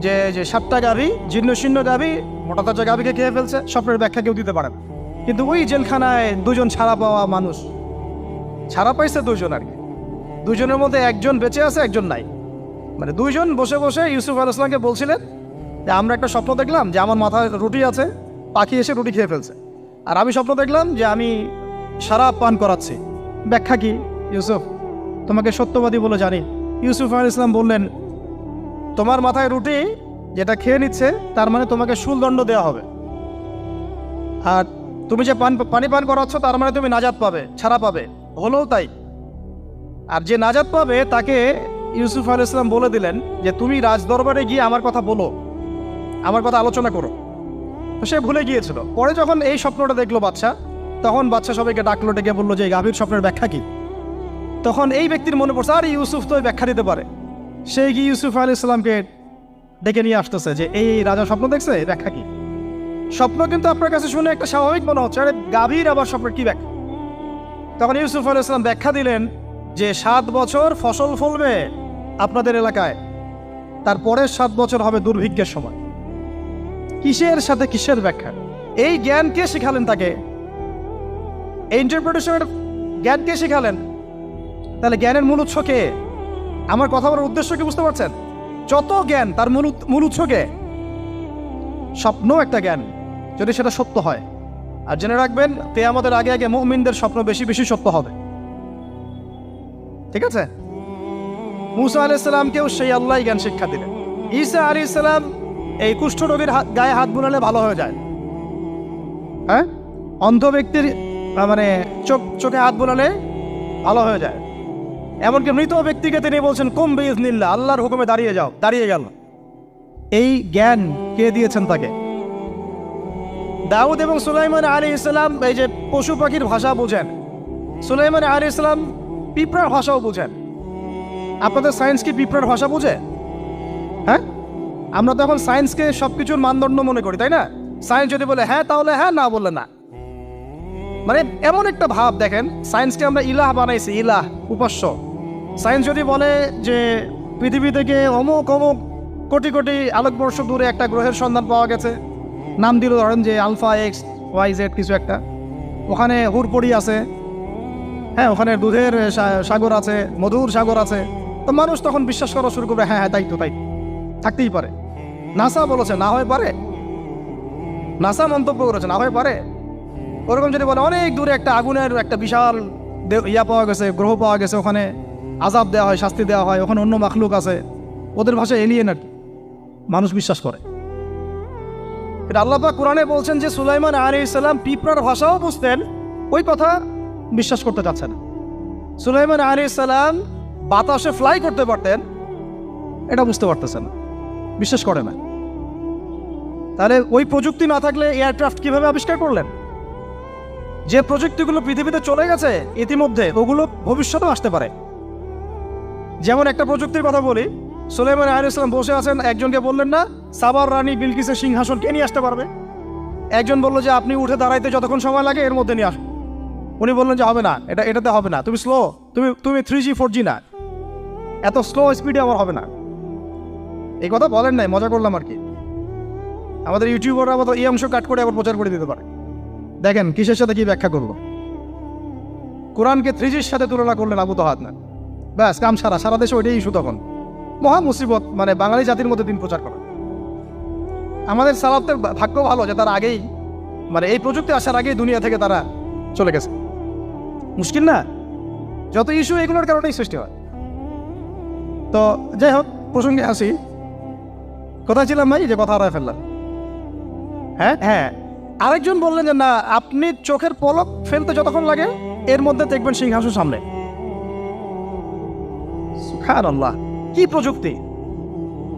যে 7টা গাভী, জীর্ণ শীর্ণ গাভী, মোটা তাজা গাভীকে খেয়ে ফেলছে, স্বপ্নের ব্যাখ্যা কেউ দিতে পারে না। কিন্তু ওই জেলখানায় 2জন ছাড়া পাওয়া মানুষ, ছাড়া পাইছে 2জন আর কি, 2জনের মধ্যে একজন বেঁচে আছে, একজন নাই। মানে 2জন বসে বসে ইউসুফ আলাইহিস সালামকে বলছিলেন যে আমরা একটা স্বপ্ন দেখলাম যে আমার মাথায় রুটি আছে, পাখি এসে রুটি খেয়ে ফেলছে। আর আমি স্বপ্ন দেখলাম যে আমি শরাব পান করাচ্ছি, ব্যাখ্যা কি? ইউসুফ, তোমাকে সত্যবাদী বলে জানি। ইউসুফ আলাইহিস সালাম বললেন, তোমার মাথায় রুটি যেটা খেয়ে নিচ্ছে তার মানে তোমাকে শুলদণ্ড দেওয়া হবে, আর তুমি যে পানি পান করাচ্ছ তার মানে তুমি নাজাত পাবে, ছাড়া পাবে। হলেও তাই। আর যে নাজাত পাবে তাকে ইউসুফ আলাইহিস সালাম বলে দিলেন যে তুমি রাজদরবারে গিয়ে আমার কথা বলো, আমার কথা আলোচনা করো। তো সে ভুলে গিয়েছিল। পরে যখন এই স্বপ্নটা দেখলো বাদশা, তখন বাদশা সবাইকে ডাকলো, ডেকে বললো যে এই গাভীর স্বপ্নের ব্যাখ্যা কি? তখন এই ব্যক্তির মনে পড়ছে, আর ইউসুফ তো ব্যাখ্যা দিতে পারে। সে গিয়ে ইউসুফ আলাইহিস সালামকে ডেকে নিয়ে আসতেছে যে এই রাজা স্বপ্ন দেখছে, ব্যাখ্যা কি? স্বপ্ন কিন্তু আপনার কাছে শুনে একটা স্বাভাবিক মনে হচ্ছে, আরে গাভীর আবার স্বপ্নের কি ব্যাখ্যা? তখন ইউসুফ আলাইহিস সালাম ব্যাখ্যা দিলেন যে 7 বছর ফসল ফলবে আপনাদের এলাকায়, তারপরের 7 বছর হবে দুর্ভিক্ষের সময়। কিসের সাথে কিসের ব্যাখ্যা? এই জ্ঞান কে শিখালেন তাকে? এই ইন্টারপ্রিটেশনের জ্ঞান কে শিখালেন? তাহলে জ্ঞানের মূল উৎস কে? আমার কথা বলার উদ্দেশ্য কি বুঝতে পারছেন? যত জ্ঞান তার মূল উৎস কে? স্বপ্ন একটা জ্ঞান, যদি সেটা সত্য হয়। আর জেনে রাখবেন, কিয়ামতের আগে আগে মুমিনদের স্বপ্ন বেশি বেশি সত্য হবে। ঠিক আছে? মূসা আলাইহিস সালামকেও সেই আল্লাহই জ্ঞান শিক্ষা দিলেন। ঈসা আলাইহিস সালাম এই কুষ্ঠরোগীর গায়ে হাত বুলালে ভালো হয়ে যায়। হ্যাঁ, অন্ধ ব্যক্তির মানে চোখে হাত বোলালে ভালো হয়ে যায়। এমনকি মৃত ব্যক্তিকে তিনি বলছেন কুম বিইজনিল্লাহ, আল্লাহর হুকুমে দাঁড়িয়ে যাও, দাঁড়িয়ে গেল। এই জ্ঞান কে দিয়েছেন তাকে? দাউদ এবং সুলাইমান আলাইহিস সালাম এই যে পশু পাখির ভাষা বোঝেন, সুলাইমান আলাইহিস সালাম পিঁপড়ার ভাষাও বোঝেন। আপনাদের সায়েন্স কি পিঁপড়ার ভাষা বোঝে? হ্যাঁ, আমরা তো এখন সায়েন্সকে সবকিছুর মানদণ্ড মনে করি, তাই না? সায়েন্স যদি বলে হ্যাঁ তাহলে হ্যাঁ, না বললে না। মানে এমন একটা ভাব, দেখেন সায়েন্সকে আমরা ইলাহ বানাইছি, ইলাহ, উপাস্য। সায়েন্স যদি বলে যে পৃথিবী থেকে অমুক অমুক কোটি কোটি আলোকবর্ষ দূরে একটা গ্রহের সন্ধান পাওয়া গেছে, নাম দিল ধরেন যে আলফা এক্স ওয়াই জেড কিছু একটা, ওখানে হুড়পড়ি আছে, হ্যাঁ ওখানে দুধের সাগর আছে, মধুর সাগর আছে, তো মানুষ তখন বিশ্বাস করা শুরু করবে হ্যাঁ হ্যাঁ তাই তো, তাই থাকতেই পারে। নাসা বলেছে না হয়ে পারে, নাসা মন্তব্য করেছে না হয়ে পারে। ওরকম যদি বলে অনেক দূরে একটা আগুনের একটা বিশাল ইয়া পাওয়া গেছে, গ্রহ পাওয়া গেছে, ওখানে আযাব দেওয়া হয়, শাস্তি দেওয়া হয়, ওখানে অন্য মাখলুক আছে, ওদের ভাষায় এলিয়েন আর কি, মানুষ বিশ্বাস করে। এটা আল্লাহ পাক কোরআনে বলছেন যে সুলাইমান আলাইহিস সালাম পিঁপড়ার ভাষাও বুঝতেন, ওই কথা বিশ্বাস করতে চাচ্ছে না। সুলাইমান আলাইহিস সালাম বাতাসে ফ্লাই করতে পারতেন, এটা বুঝতে পারতেছেন না, বিশ্বাস করে না। তাহলে ওই প্রযুক্তি না থাকলে এয়ারক্রাফট কিভাবে আবিষ্কার করলেন? যে প্রযুক্তিগুলো পৃথিবীতে চলে গেছে ইতিমধ্যে, ওগুলো ভবিষ্যতেও আসতে পারে। যেমন একটা প্রযুক্তির কথা বলি, সুলাইমান আলাইহিস সালাম বসে আছেন, একজনকে বললেন না সাবার রানী বিলকিসের সিংহাসন কে নিয়ে আসতে পারবে? একজন বললো যে আপনি উঠে দাঁড়াইতে যতক্ষণ সময় লাগে এর মধ্যে নিয়ে আসুন। উনি বললেন যে হবে না, এটাতে হবে না, তুমি স্লো, তুমি 3G 4G না, এত স্লো স্পিডে আমার হবে না। এই কথা বলেন নাই, মজা করলাম আর কি। আমাদের ইউটিউবাররা আবার এই অংশ কাট করে আবার প্রচার করে দিতে পারে। দেখেন কিসের সাথে কি ব্যাখ্যা করলো, কোরআনকে 3Gর সাথে তুলনা করলেন আবু তহাদ না, ব্যাস কাম সারা দেশে ওইটাই ইস্যু। তখন মহা মুসিবত, মানে বাঙালি জাতির মধ্যে দিন প্রচার করা। আমাদের সালাফদের ভাগ্য ভালো যে তারা আগেই, মানে এই প্রযুক্তি আসার আগেই দুনিয়া থেকে তারা চলে গেছে। মুশকিল না, যত ইস্যু এগুলোর কারণেই সৃষ্টি হয়। তো যাই হোক, প্রসঙ্গে আসি, কোথায় ছিলাম ভাই, যে কথা হারায় ফেললাম। হ্যাঁ, আরেকজন বললেন যে না, আপনি চোখের পলক ফেলতে যতক্ষণ লাগে এর মধ্যে দেখবেন সিংহাসন সামনে। সুবহানাল্লাহ, কি প্রযুক্তি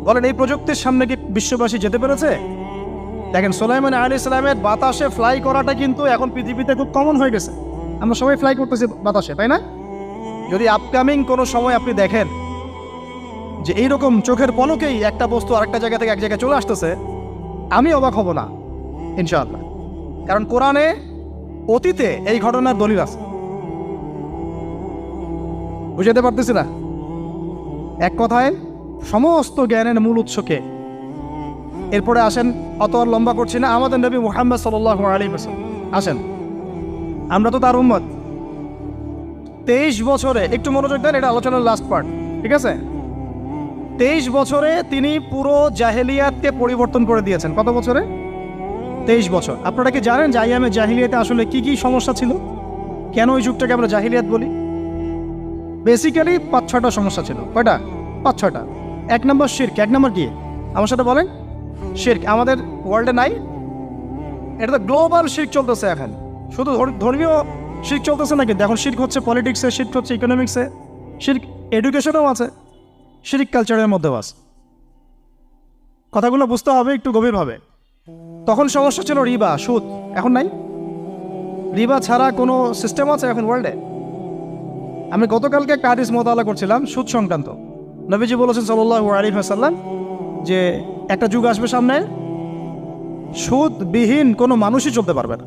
বলেন! এই প্রযুক্তির সামনে কি বিশ্ববাসী যেতে পেরেছে? দেখেন সুলাইমান আলাইহিস সালামের বাতাসে ফ্লাই করাটা কিন্তু এখন পৃথিবীতে খুব কমন হয়ে গেছে। আমরা সবাই ফ্লাই করতেছি বাতাসে, তাই না? যদি আপকামিং কোনো সময় আপনি দেখেন যে এইরকম চোখের পলকেই একটা বস্তু আরেকটা জায়গা থেকে এক জায়গায় চলে আসতেছে, আমি অবাক হব না ইনশাআল্লাহ। কারণ কোরআনে অতীতে এই ঘটনার দলিল আছে। বুঝাতে পারতেছি না? এক কথায় সমস্ত জ্ঞানের মূল উৎসকে। এরপরে আসেন, অত আর লম্বা করছি না, আমাদের নবী মুহাম্মদ সাল্লাল্লাহু আলাইহি ওয়াসাল্লাম আসেন, আমরা তো তার উম্মত। 23 বছরে, একটু মনোযোগ দেন, এটা আলোচনার লাস্ট পার্ট, ঠিক আছে? 23 বছরে তিনি পুরো জাহেলিয়াতকে পরিবর্তন করে দিয়েছেন। কত বছরে? 23 বছর। আপনারা কি জানেন যে আইয়ামে জাহিলিয়াতে আসলে কি কি সমস্যা ছিল? কেন ওই যুগটাকে আমরা জাহিলিয়াত বলি? বেসিক্যালি 5-6টা সমস্যা ছিল। কয়টা? 5-6টা। 1 নম্বর শিরক। 1 নম্বর কি? আমার সাথে বলেন। শিরক আমাদের ওয়ার্ল্ডে নাই, এটা তো গ্লোবাল শিরক চলতেছে এখন। শুধু ধর্মীয় শিরক চলতেছে না, কিন্তু এখন শিরক হচ্ছে পলিটিক্সে, শিরক হচ্ছে ইকোনমিক্সে, শিরক এডুকেশনেও আছে, শিরক কালচারের মধ্যেও আছে। কথাগুলো বুঝতে হবে একটু গভীরভাবে। তখন সমস্যা ছিল রিবা, সুদ। এখন নাই। রিবা ছাড়া কোনো সিস্টেম আছে এখন ওয়ার্ল্ডে? আমি গতকালকে একটা হাদিস মোতালা করছিলাম সুদ সংক্রান্ত। নবীজি বলেছেন সাল্লাল্লাহু আলাইহি ওয়াসাল্লাম যে একটা যুগ আসবে সামনে, সুদবিহীন কোনো মানুষই চলতে পারবে না।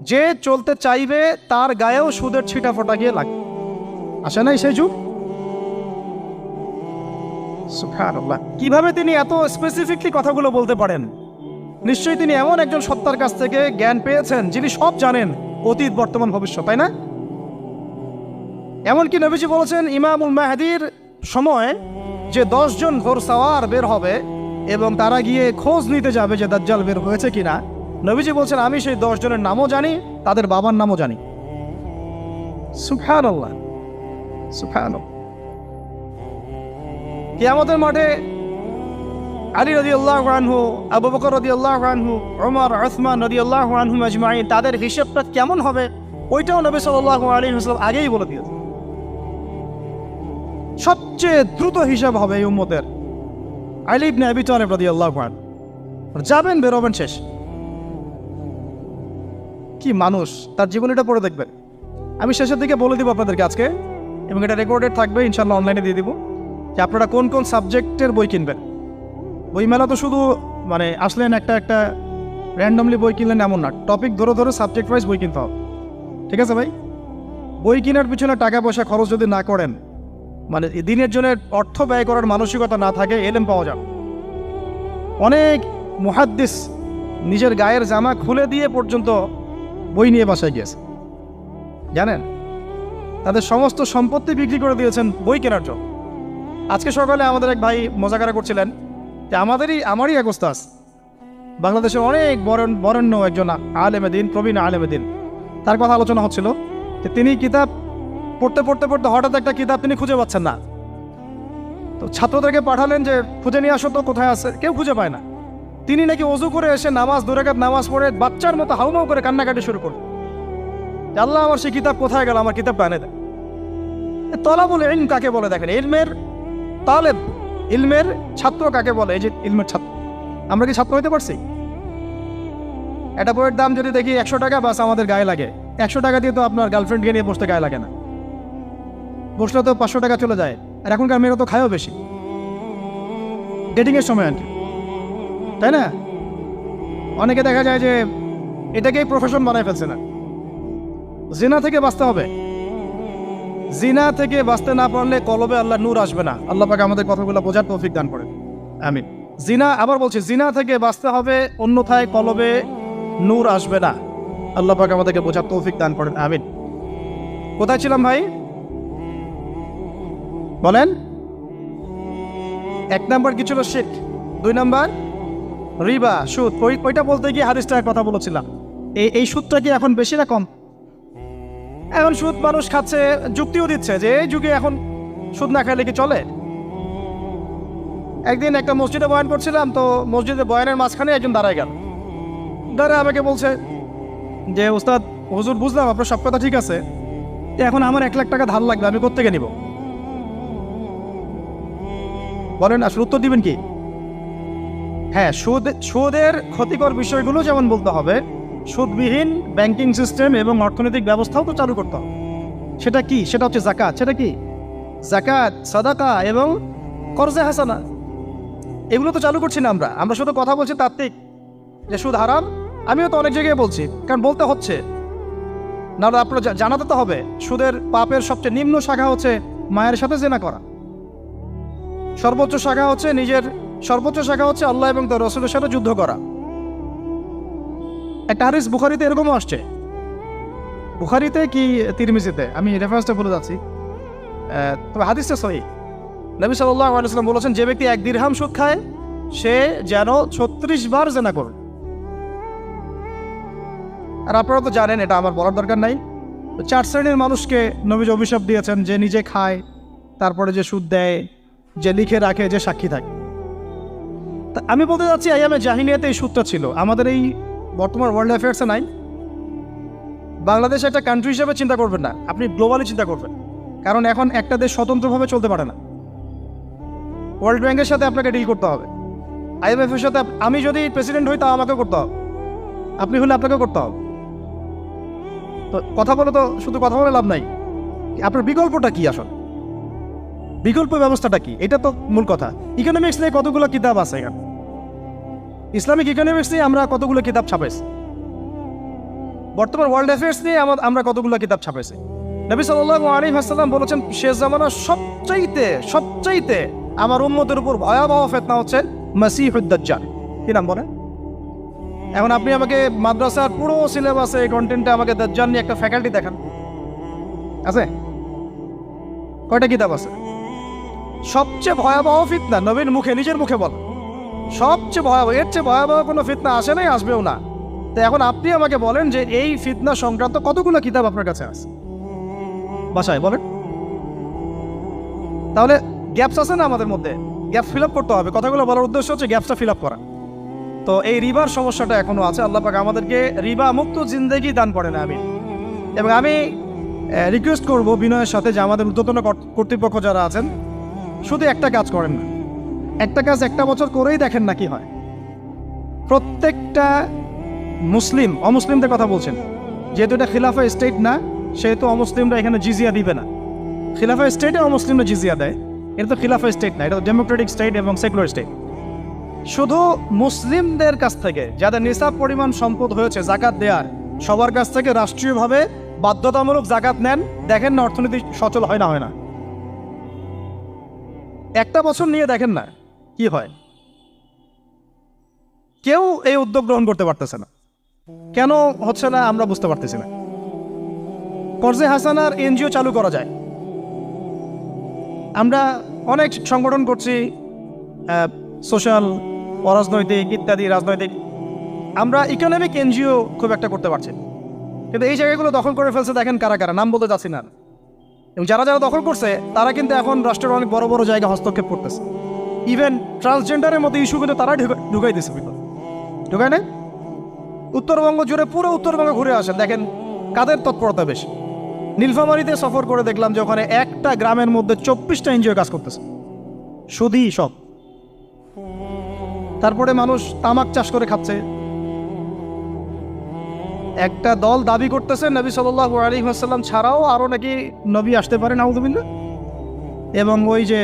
যে চলতে চাইবে তার গায়েও সুদের ছিটা ফোটা গিয়ে লাগবে। আসে নাই সেই যুগ? সুবহানাল্লাহ, কিভাবে তিনি এত স্পেসিফিকলি কথাগুলো বলতে পারেন? নিশ্চয়ই তিনি এমন একজন সত্তার কাছ থেকে জ্ঞান পেয়েছেন যিনি সব জানেন, অতীত বর্তমান ভবিষ্যৎ, তাই না? এমনকি নবীজি বলেছেন ইমামুল মাহদির সময় যে 10 জন ঘোড়সাওয়ার বের হবে এবং তারা গিয়ে খোঁজ নিতে যাবে যে দাজ্জাল বের হয়েছে কিনা, নবীজি বলছেন আমি সেই 10 জনের নামও জানি, তাদের বাবার নামও জানি। সুবহানাল্লাহ, সুবহানাল্লাহ। কিয়ামতের মাঠে আলী রাদিয়াল্লাহু আনহু, আবু বকর রাদিয়াল্লাহু আনহু, ওমর, উসমান রাদিয়াল্লাহু আনহুম আজমাইন, তাদের হিসাবটা কেমন হবে ওইটাও নবী সাল্লাল্লাহু আলাইহি ওয়াসাল্লাম আগেই বলে দিয়েছে। সবচেয়ে দ্রুত হিসাব হবে এই উম্মতের আলী ইবনে আবি তালিব রাদিয়াল্লাহু আনহু। যাবেন, বেরোবেন, শেষ। কি মানুষ, তার জীবনীটা পড়ে দেখবেন। আমি শেষের দিকে বলে দিব আপনাদেরকে আজকে, এবং এটা রেকর্ডেড থাকবে, ইনশাল্লাহ অনলাইনে দিয়ে দিব, যে আপনারা কোন কোন সাবজেক্টের বই কিনবেন। বইমেলা তো শুধু মানে আসলেন একটা র্যান্ডমলি বই কিনলেন এমন না, টপিক ধরে ধরে সাবজেক্ট ওয়াইজ বই কিনতে হবে। ঠিক আছে ভাই? বই কেনার পিছনে টাকা পয়সা খরচ যদি না করেন, মানে দিনের জন্য অর্থ ব্যয় করার মানসিকতা না থাকে, এলেম পাওয়া যাবে। অনেক মুহাদ্দিস নিজের গায়ের জামা খুলে দিয়ে পর্যন্ত বই নিয়ে বাসায় গিয়েছে, জানেন? তাদের সমস্ত সম্পত্তি বিক্রি করে দিয়েছেন বই কেনার জন্য। আজকে সকালে আমাদের এক ভাই মজাকারা করছিলেন যে আমারই এক ওস্তাদ, বাংলাদেশের অনেক বরেণ্য একজন আলেমে দিন, প্রবীণ আলেমে দিন, তার কথা আলোচনা হচ্ছিল যে তিনি কিতাব পড়তে পড়তে পড়তে হঠাৎ একটা কিতাব তিনি খুঁজে পাচ্ছেন না। তো ছাত্রদেরকে পাঠালেন যে খুঁজে নিয়ে আসো তো, কোথায় আছে, কেউ খুঁজে পায় না। তিনি নাকি ওযু করে এসে নামাজ, 2 রাকাত নামাজ পড়ে বাচ্চার মতো হাউমাউ করে কান্নাকাটি শুরু করলেন, আল্লাহ আমার সেই কিতাব কোথায় গেল, আমার কিতাবটা এনে দেয়। তলাবুল ইলম কাকে বলে দেখেন, ইলমের তালেব, ইলমের ছাত্র কাকে বলে? এই যে ইলমের ছাত্র, আমরা কি ছাত্র হইতে পারছি? একটা বইয়ের দাম যদি দেখি 100 টাকা, বাস আমাদের গায়ে লাগে। 100 টাকা দিয়ে তো আপনার গার্লফ্রেন্ডকে নিয়ে বসতে গায়ে লাগে না, বসলে তো 500 টাকা চলে যায়। আর এখনকার মেয়েরা তো খায়ও বেশি ডেটিংয়ের সময়, আনকি, তাই না? অনেকে দেখা যায় যে এটাকেই প্রফেশন বানায় ফেলছে না। জিনা থেকে বাঁচতে হবে, জিনা থেকে বাঁচতে না পারলে কলবে আল্লাহ নূর আসবে না। আল্লাহ পাক আমাদের কথাগুলো বোঝার তৌফিক দান করেন, আমিন। জিনা, আবার বলছি, জিনা থেকে বাঁচতে হবে, অন্যথায় কলবে নূর আসবে না। আল্লাহ পাক আমাদেরকে বোঝার তৌফিক দান করেন, আমিন। কোথায় ছিলাম ভাই? বলেন। 1 নাম্বার কি ছিল? শিরক। 2 নাম্বার রিবা, সুদ। ওইটা বলতে গিয়ে হাদিসটার কথা বলেছিলাম। এই সুদটা কি এখন বেশি না কম? এখন সুদ মানুষ খাচ্ছে, যুক্তিও দিচ্ছে যে এই যুগে এখন সুদ না খাইলে কি চলে। একদিন একটা মসজিদে বয়ান করছিলাম, তো মসজিদে বয়ানের মাঝখানে একজন দাঁড়ায় গেল, দাঁড়ায় আমাকে বলছে যে ওস্তাদ, হুজুর বুঝলাম আপনার সব কথা ঠিক আছে, এখন আমার 1 লাখ টাকা ধার লাগবে, আমি কোত্থেকে নিব? বলেন, আসলে উত্তর দিবেন কি? হ্যাঁ, সুদের ক্ষতিকর বিষয়গুলো যেমন বলতে হবে, সুদবিহীন ব্যাংকিং সিস্টেম এবং অর্থনৈতিক ব্যবস্থাও তো চালু করতে হবে। সেটা কি? সেটা হচ্ছে যাকাত। সেটা কি? যাকাত, সাদাকা এবং কর্জে হাসানা, এগুলো তো চালু করছি না আমরা শুধু কথা বলছি তাত্ত্বিক যে সুদ হারাম। আমিও তো অনেক জায়গায় বলছি, কারণ বলতে হচ্ছে, না আপনারা জানাতে তো হবে। সুদের পাপের সবচেয়ে নিম্ন শাখা হচ্ছে মায়ের সাথে জেনা করা, সর্বোচ্চ শাখা হচ্ছে আল্লাহ এবং তার রাসূলের সাথে যুদ্ধ করা। একটা হাদিস বুখারীতে এরকমও আসছে, বুখারীতে কি তিরমিজিতে, আমি রেফারেন্সটা বলে যাচ্ছি, তবে হাদিসটা সহিহ। নবী সাল্লাল্লাহু আলাইহি ওয়াসাল্লাম বলেছেন, যে ব্যক্তি 1 দিরহাম সুদ খায় সে যেন 36 বার জেনা করে। আর আপনারা তো জানেন, এটা আমার বলার দরকার নাই, 4 শ্রেণীর মানুষকে নবীজি অভিশাপ দিয়েছেন, যে নিজে খায়, তারপরে যে সুদ দেয়, যে লিখে রাখে, যে সাক্ষী থাকে। তা আমি বলতে যাচ্ছি, আইয়ামে জাহিলিয়াতে এই সুদটা ছিল, আমাদের এই বর্তমান ওয়ার্ল্ড অ্যাফেয়ার্সে নাই। বাংলাদেশ একটা কান্ট্রি হিসেবে চিন্তা করবেন না, আপনি গ্লোবালি চিন্তা করবেন, কারণ এখন একটা দেশ স্বতন্ত্রভাবে চলতে পারে না। ওয়ার্ল্ড ব্যাংকের সাথে আপনাকে ডিল করতে হবে, IMF এর সাথে। আমি যদি প্রেসিডেন্ট হই, তাও আমাকে করতে হবে, আপনি হলে আপনাকে করতে হবে। তো কথা বলে তো শুধু কথা বলে লাভ নাই, আপনার বিকল্পটা কি? আসলে বিকল্প ব্যবস্থাটা কি? এটা তো মূল কথা। ইকোনমিক্স নিয়ে কতগুলো কিতাব আছে এখানে, ইসলামিক ইকোনমিক্স নিয়ে আমরা কতগুলো কিতাব ছাপাইছি, বর্তমান ওয়ার্ল্ড অ্যাফেয়ার্স নিয়ে আমরা কতগুলো কিতাব ছাপাইছি। নবী সাল্লাল্লাহু আলাইহি ওয়াসাল্লাম বলেছেন, শেষ জামানার সবচাইতে আমার উম্মতের উপর ভয়াবহ ফিতনা হচ্ছে মাসিহুদ দাজ্জাল। কি নাম বলেন? এখন আপনি আমাকে মাদ্রাসার পুরো সিলেবাসে এই কন্টেন্টে আমাকে দাজ্জাল নিয়ে একটা ফ্যাকাল্টি দেখান, আছে? কয়টা কিতাব আছে? সবচেয়ে ভয়াবহ ফিতনা নবীর মুখে, নিজের মুখে বল, সবচেয়ে ভয়াবহ, এর চেয়ে ভয়াবহ কোনো ফিতনা আসে নাই, আসবেও না। তো এখন আপনি আমাকে বলেন যে এই ফিতনা সংক্রান্ত কতগুলো কিতাব আপনার কাছে আছে বাসায়, বলেন। তাহলে গ্যাপস আছে না আমাদের মধ্যে? গ্যাপ ফিল আপ করতে হবে। কথাগুলো বলার উদ্দেশ্য হচ্ছে গ্যাপটা ফিল আপ করা। তো এই রিবার সমস্যাটা এখনও আছে। আল্লাহ পাক আমাদেরকে রিবা মুক্ত জিন্দেগি দান করে না। এবং আমি রিকোয়েস্ট করব বিনয়ের সাথে যে আমাদের ঊর্ধ্বতন কর্তৃপক্ষ যারা আছেন, শুধু একটা কাজ করেন না, একটা কাজ একটা বছর করেই দেখেন না কি হয়। প্রত্যেকটা মুসলিম, অমুসলিমদের কথা বলছেন, যেহেতু এটা খিলাফা স্টেট না, সেহেতু অমুসলিমরা এখানে জিজিয়া দিবে না। খিলাফা স্টেটে অমুসলিমরা জিজিয়া দেয়, এটা তো খিলাফা স্টেট না, এটা তো ডেমোক্রেটিক স্টেট এবং সেকুলার স্টেট। শুধু মুসলিমদের কাছ থেকে যাদের নিসাব পরিমাণ সম্পদ হয়েছে জাকাত দেওয়ার, সবার কাছ থেকে রাষ্ট্রীয়ভাবে বাধ্যতামূলক জাকাত নেন, দেখেন না অর্থনীতি সচল হয় না হয় না। একটা বছর নিয়ে দেখেন না কি হয়। কেউ এই উদ্যোগ গ্রহণ করতে পারতেছে না। কেন হচ্ছে না আমরা বুঝতে পারতেছি না। কর্জে হাসানার এনজিও চালু করা যায়। আমরা অনেক সংগঠন করছি, সোশ্যাল, অরাজনৈতিক ইত্যাদি রাজনৈতিক। আমরা ইকোনমিক এনজিও খুব একটা করতে পারছি, কিন্তু এই জায়গাগুলো দখল করে ফেলছে। দেখেন কারা কারা, নাম বলতে যাচ্ছি না। এবং যারা যারা দখল করছে তারা কিন্তু এখন রাষ্ট্রের অনেক বড় বড় জায়গা হস্তক্ষেপ করতেছে। ইভেন ট্রান্সজেন্ডারের মতো ইস্যু কিন্তু তারা ঢুকাই দিচ্ছে। ঢুকায় না? উত্তরবঙ্গ জুড়ে, পুরো উত্তরবঙ্গ ঘুরে আসেন, দেখেন কাদের তৎপরতা বেশি। নীলফামারীতে সফর করে দেখলাম যে ওখানে একটা গ্রামের মধ্যে 24টা এনজিও কাজ করতেছে, শুধুই সব। তারপরে মানুষ তামাক চাষ করে খাচ্ছে। একটা দল দাবি করতেছে নবী সাল্লাল্লাহু আলাইহি ওয়াসাল্লাম ছাড়াও আরও নাকি নবী আসতে পারে, নাউযুবিল্লাহ। এবং ওই যে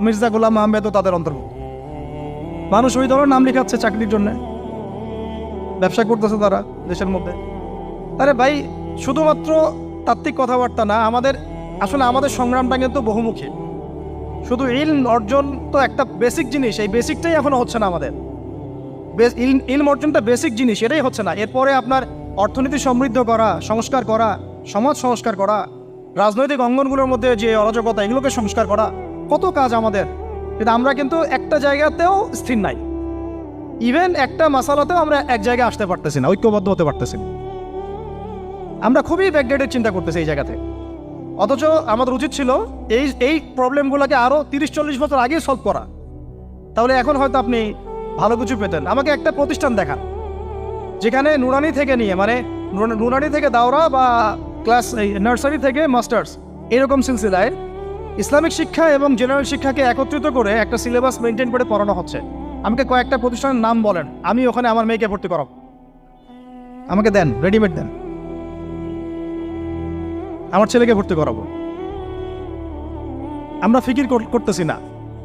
মির্জা গোলাম আহমেদও তাদের অন্তর্ভুক্ত। মানুষ ওই দলের নাম লেখাচ্ছে চাকরির জন্য, ব্যবসা করতেছে তারা দেশের মধ্যে। আরে ভাই, শুধুমাত্র তাত্ত্বিক কথাবার্তা না, আসলে আমাদের সংগ্রামটা কিন্তু বহুমুখী। শুধু ইলম অর্জন তো একটা বেসিক জিনিস, এই বেসিকটাই এখনো হচ্ছে না আমাদের। ইলম অর্জনটা বেসিক জিনিস, এটাই হচ্ছে না। এরপরে আপনার অর্থনীতি সমৃদ্ধ করা, সংস্কার করা, সমাজ সংস্কার করা, রাজনৈতিক অঙ্গনগুলোর মধ্যে যে অরাজকতা, এগুলোকে সংস্কার করা, কত কাজ আমাদের। কিন্তু আমরা কিন্তু একটা জায়গাতেও স্থির নাই। ইভেন একটা মাসালাতেও আমরা এক জায়গায় আসতে পারতেছি না, ঐক্যবদ্ধ হতে পারতেছি না। আমরা খুবই ব্যাকডেটেড চিন্তা করতেছি এই জায়গাতে। অথচ আমাদের উচিত ছিল এই প্রবলেমগুলোকে আরও 30-40 বছর আগেই সলভ করা। তাহলে এখন হয়তো আপনি ভালো কিছু পেতেন। আমাকে একটা প্রতিষ্ঠান দেখান যেখানে নুরানি থেকে নিয়ে, মানে নুরানি থেকে দাওরা বা ক্লাস নার্সারি থেকে মাস্টার্স, এরকম সিলসিলায় ইসলামিক শিক্ষা এবং জেনারেল শিক্ষাকে একত্রিত করে একটা সিলেবাস মেনটেন করে পড়ানো হচ্ছে। আমাকে কয়েকটা প্রতিষ্ঠানের নাম বলেন, আমি ওখানে আমার মেয়েকে ভর্তি করাবো। আমাকে দেন, রেডিমেড দেন, আমার ছেলেকে ভর্তি করাবো। আমরা ফিকির করতেছি না।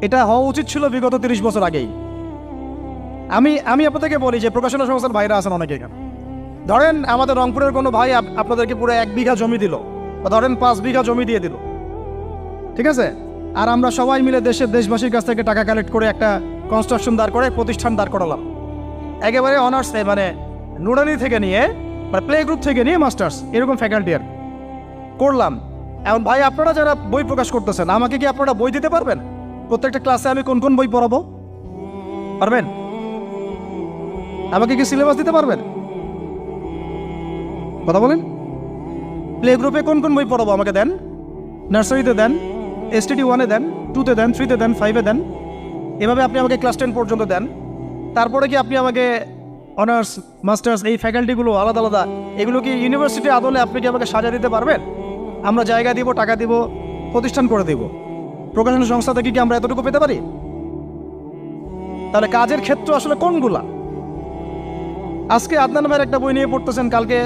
এটা হওয়া উচিত ছিল বিগত 30 বছর আগেই। আমি আপনাদেরকে বলি যে প্রকাশনা সংস্থার ভাইরা আছেন অনেকে এখানে। ধরেন আমাদের রংপুরের কোনো ভাই আপনাদেরকে পুরো 1 বিঘা জমি দিল, বা ধরেন 5 বিঘা জমি দিয়ে দিল, ঠিক আছে? আর আমরা সবাই মিলে দেশবাসীর কাছ থেকে টাকা কালেক্ট করে একটা কনস্ট্রাকশন দাঁড় করে প্রতিষ্ঠান দাঁড় করালাম, একেবারে অনার্স, মানে নুরানি থেকে নিয়ে, মানে প্লে গ্রুপ থেকে নিয়ে মাস্টার্স, এরকম ফ্যাকাল্টি আর করলাম। এখন ভাই আপনারা যারা বই প্রকাশ করতেছেন, আমাকে কি আপনারা বই দিতে পারবেন? প্রত্যেকটা ক্লাসে আমি কোন কোন বই পড়াবো পারবেন? আমাকে কি সিলেবাস দিতে পারবেন? কথা বলেন। প্লে গ্রুপে কোন কোন বই পড়াবো আমাকে দেন। নার্সারিতে দেন, STD 1-এ দেন, 2-তে দেন, 3-তে দেন, 5-এ দেন। এভাবে আপনি আমাকে ক্লাস 10 পর্যন্ত দেন। তারপরে কি আপনি আমাকে অনার্স, মাস্টার্স, এই ফ্যাকাল্টিগুলো আলাদা আলাদা, এগুলো কি ইউনিভার্সিটি আদলে আপনি কি আমাকে সাজা দিতে পারবেন? আমরা জায়গা দিব, টাকা দিব, প্রতিষ্ঠান করে দিব। প্রকাশনা সংস্থা থেকে কি আমরা এতটুকু পেতে পারি? তাহলে কাজের ক্ষেত্র আসলে কোনগুলা? আজকে আদনান ভাইয়ের একটা বই নিয়ে পড়তেছেন, কালকে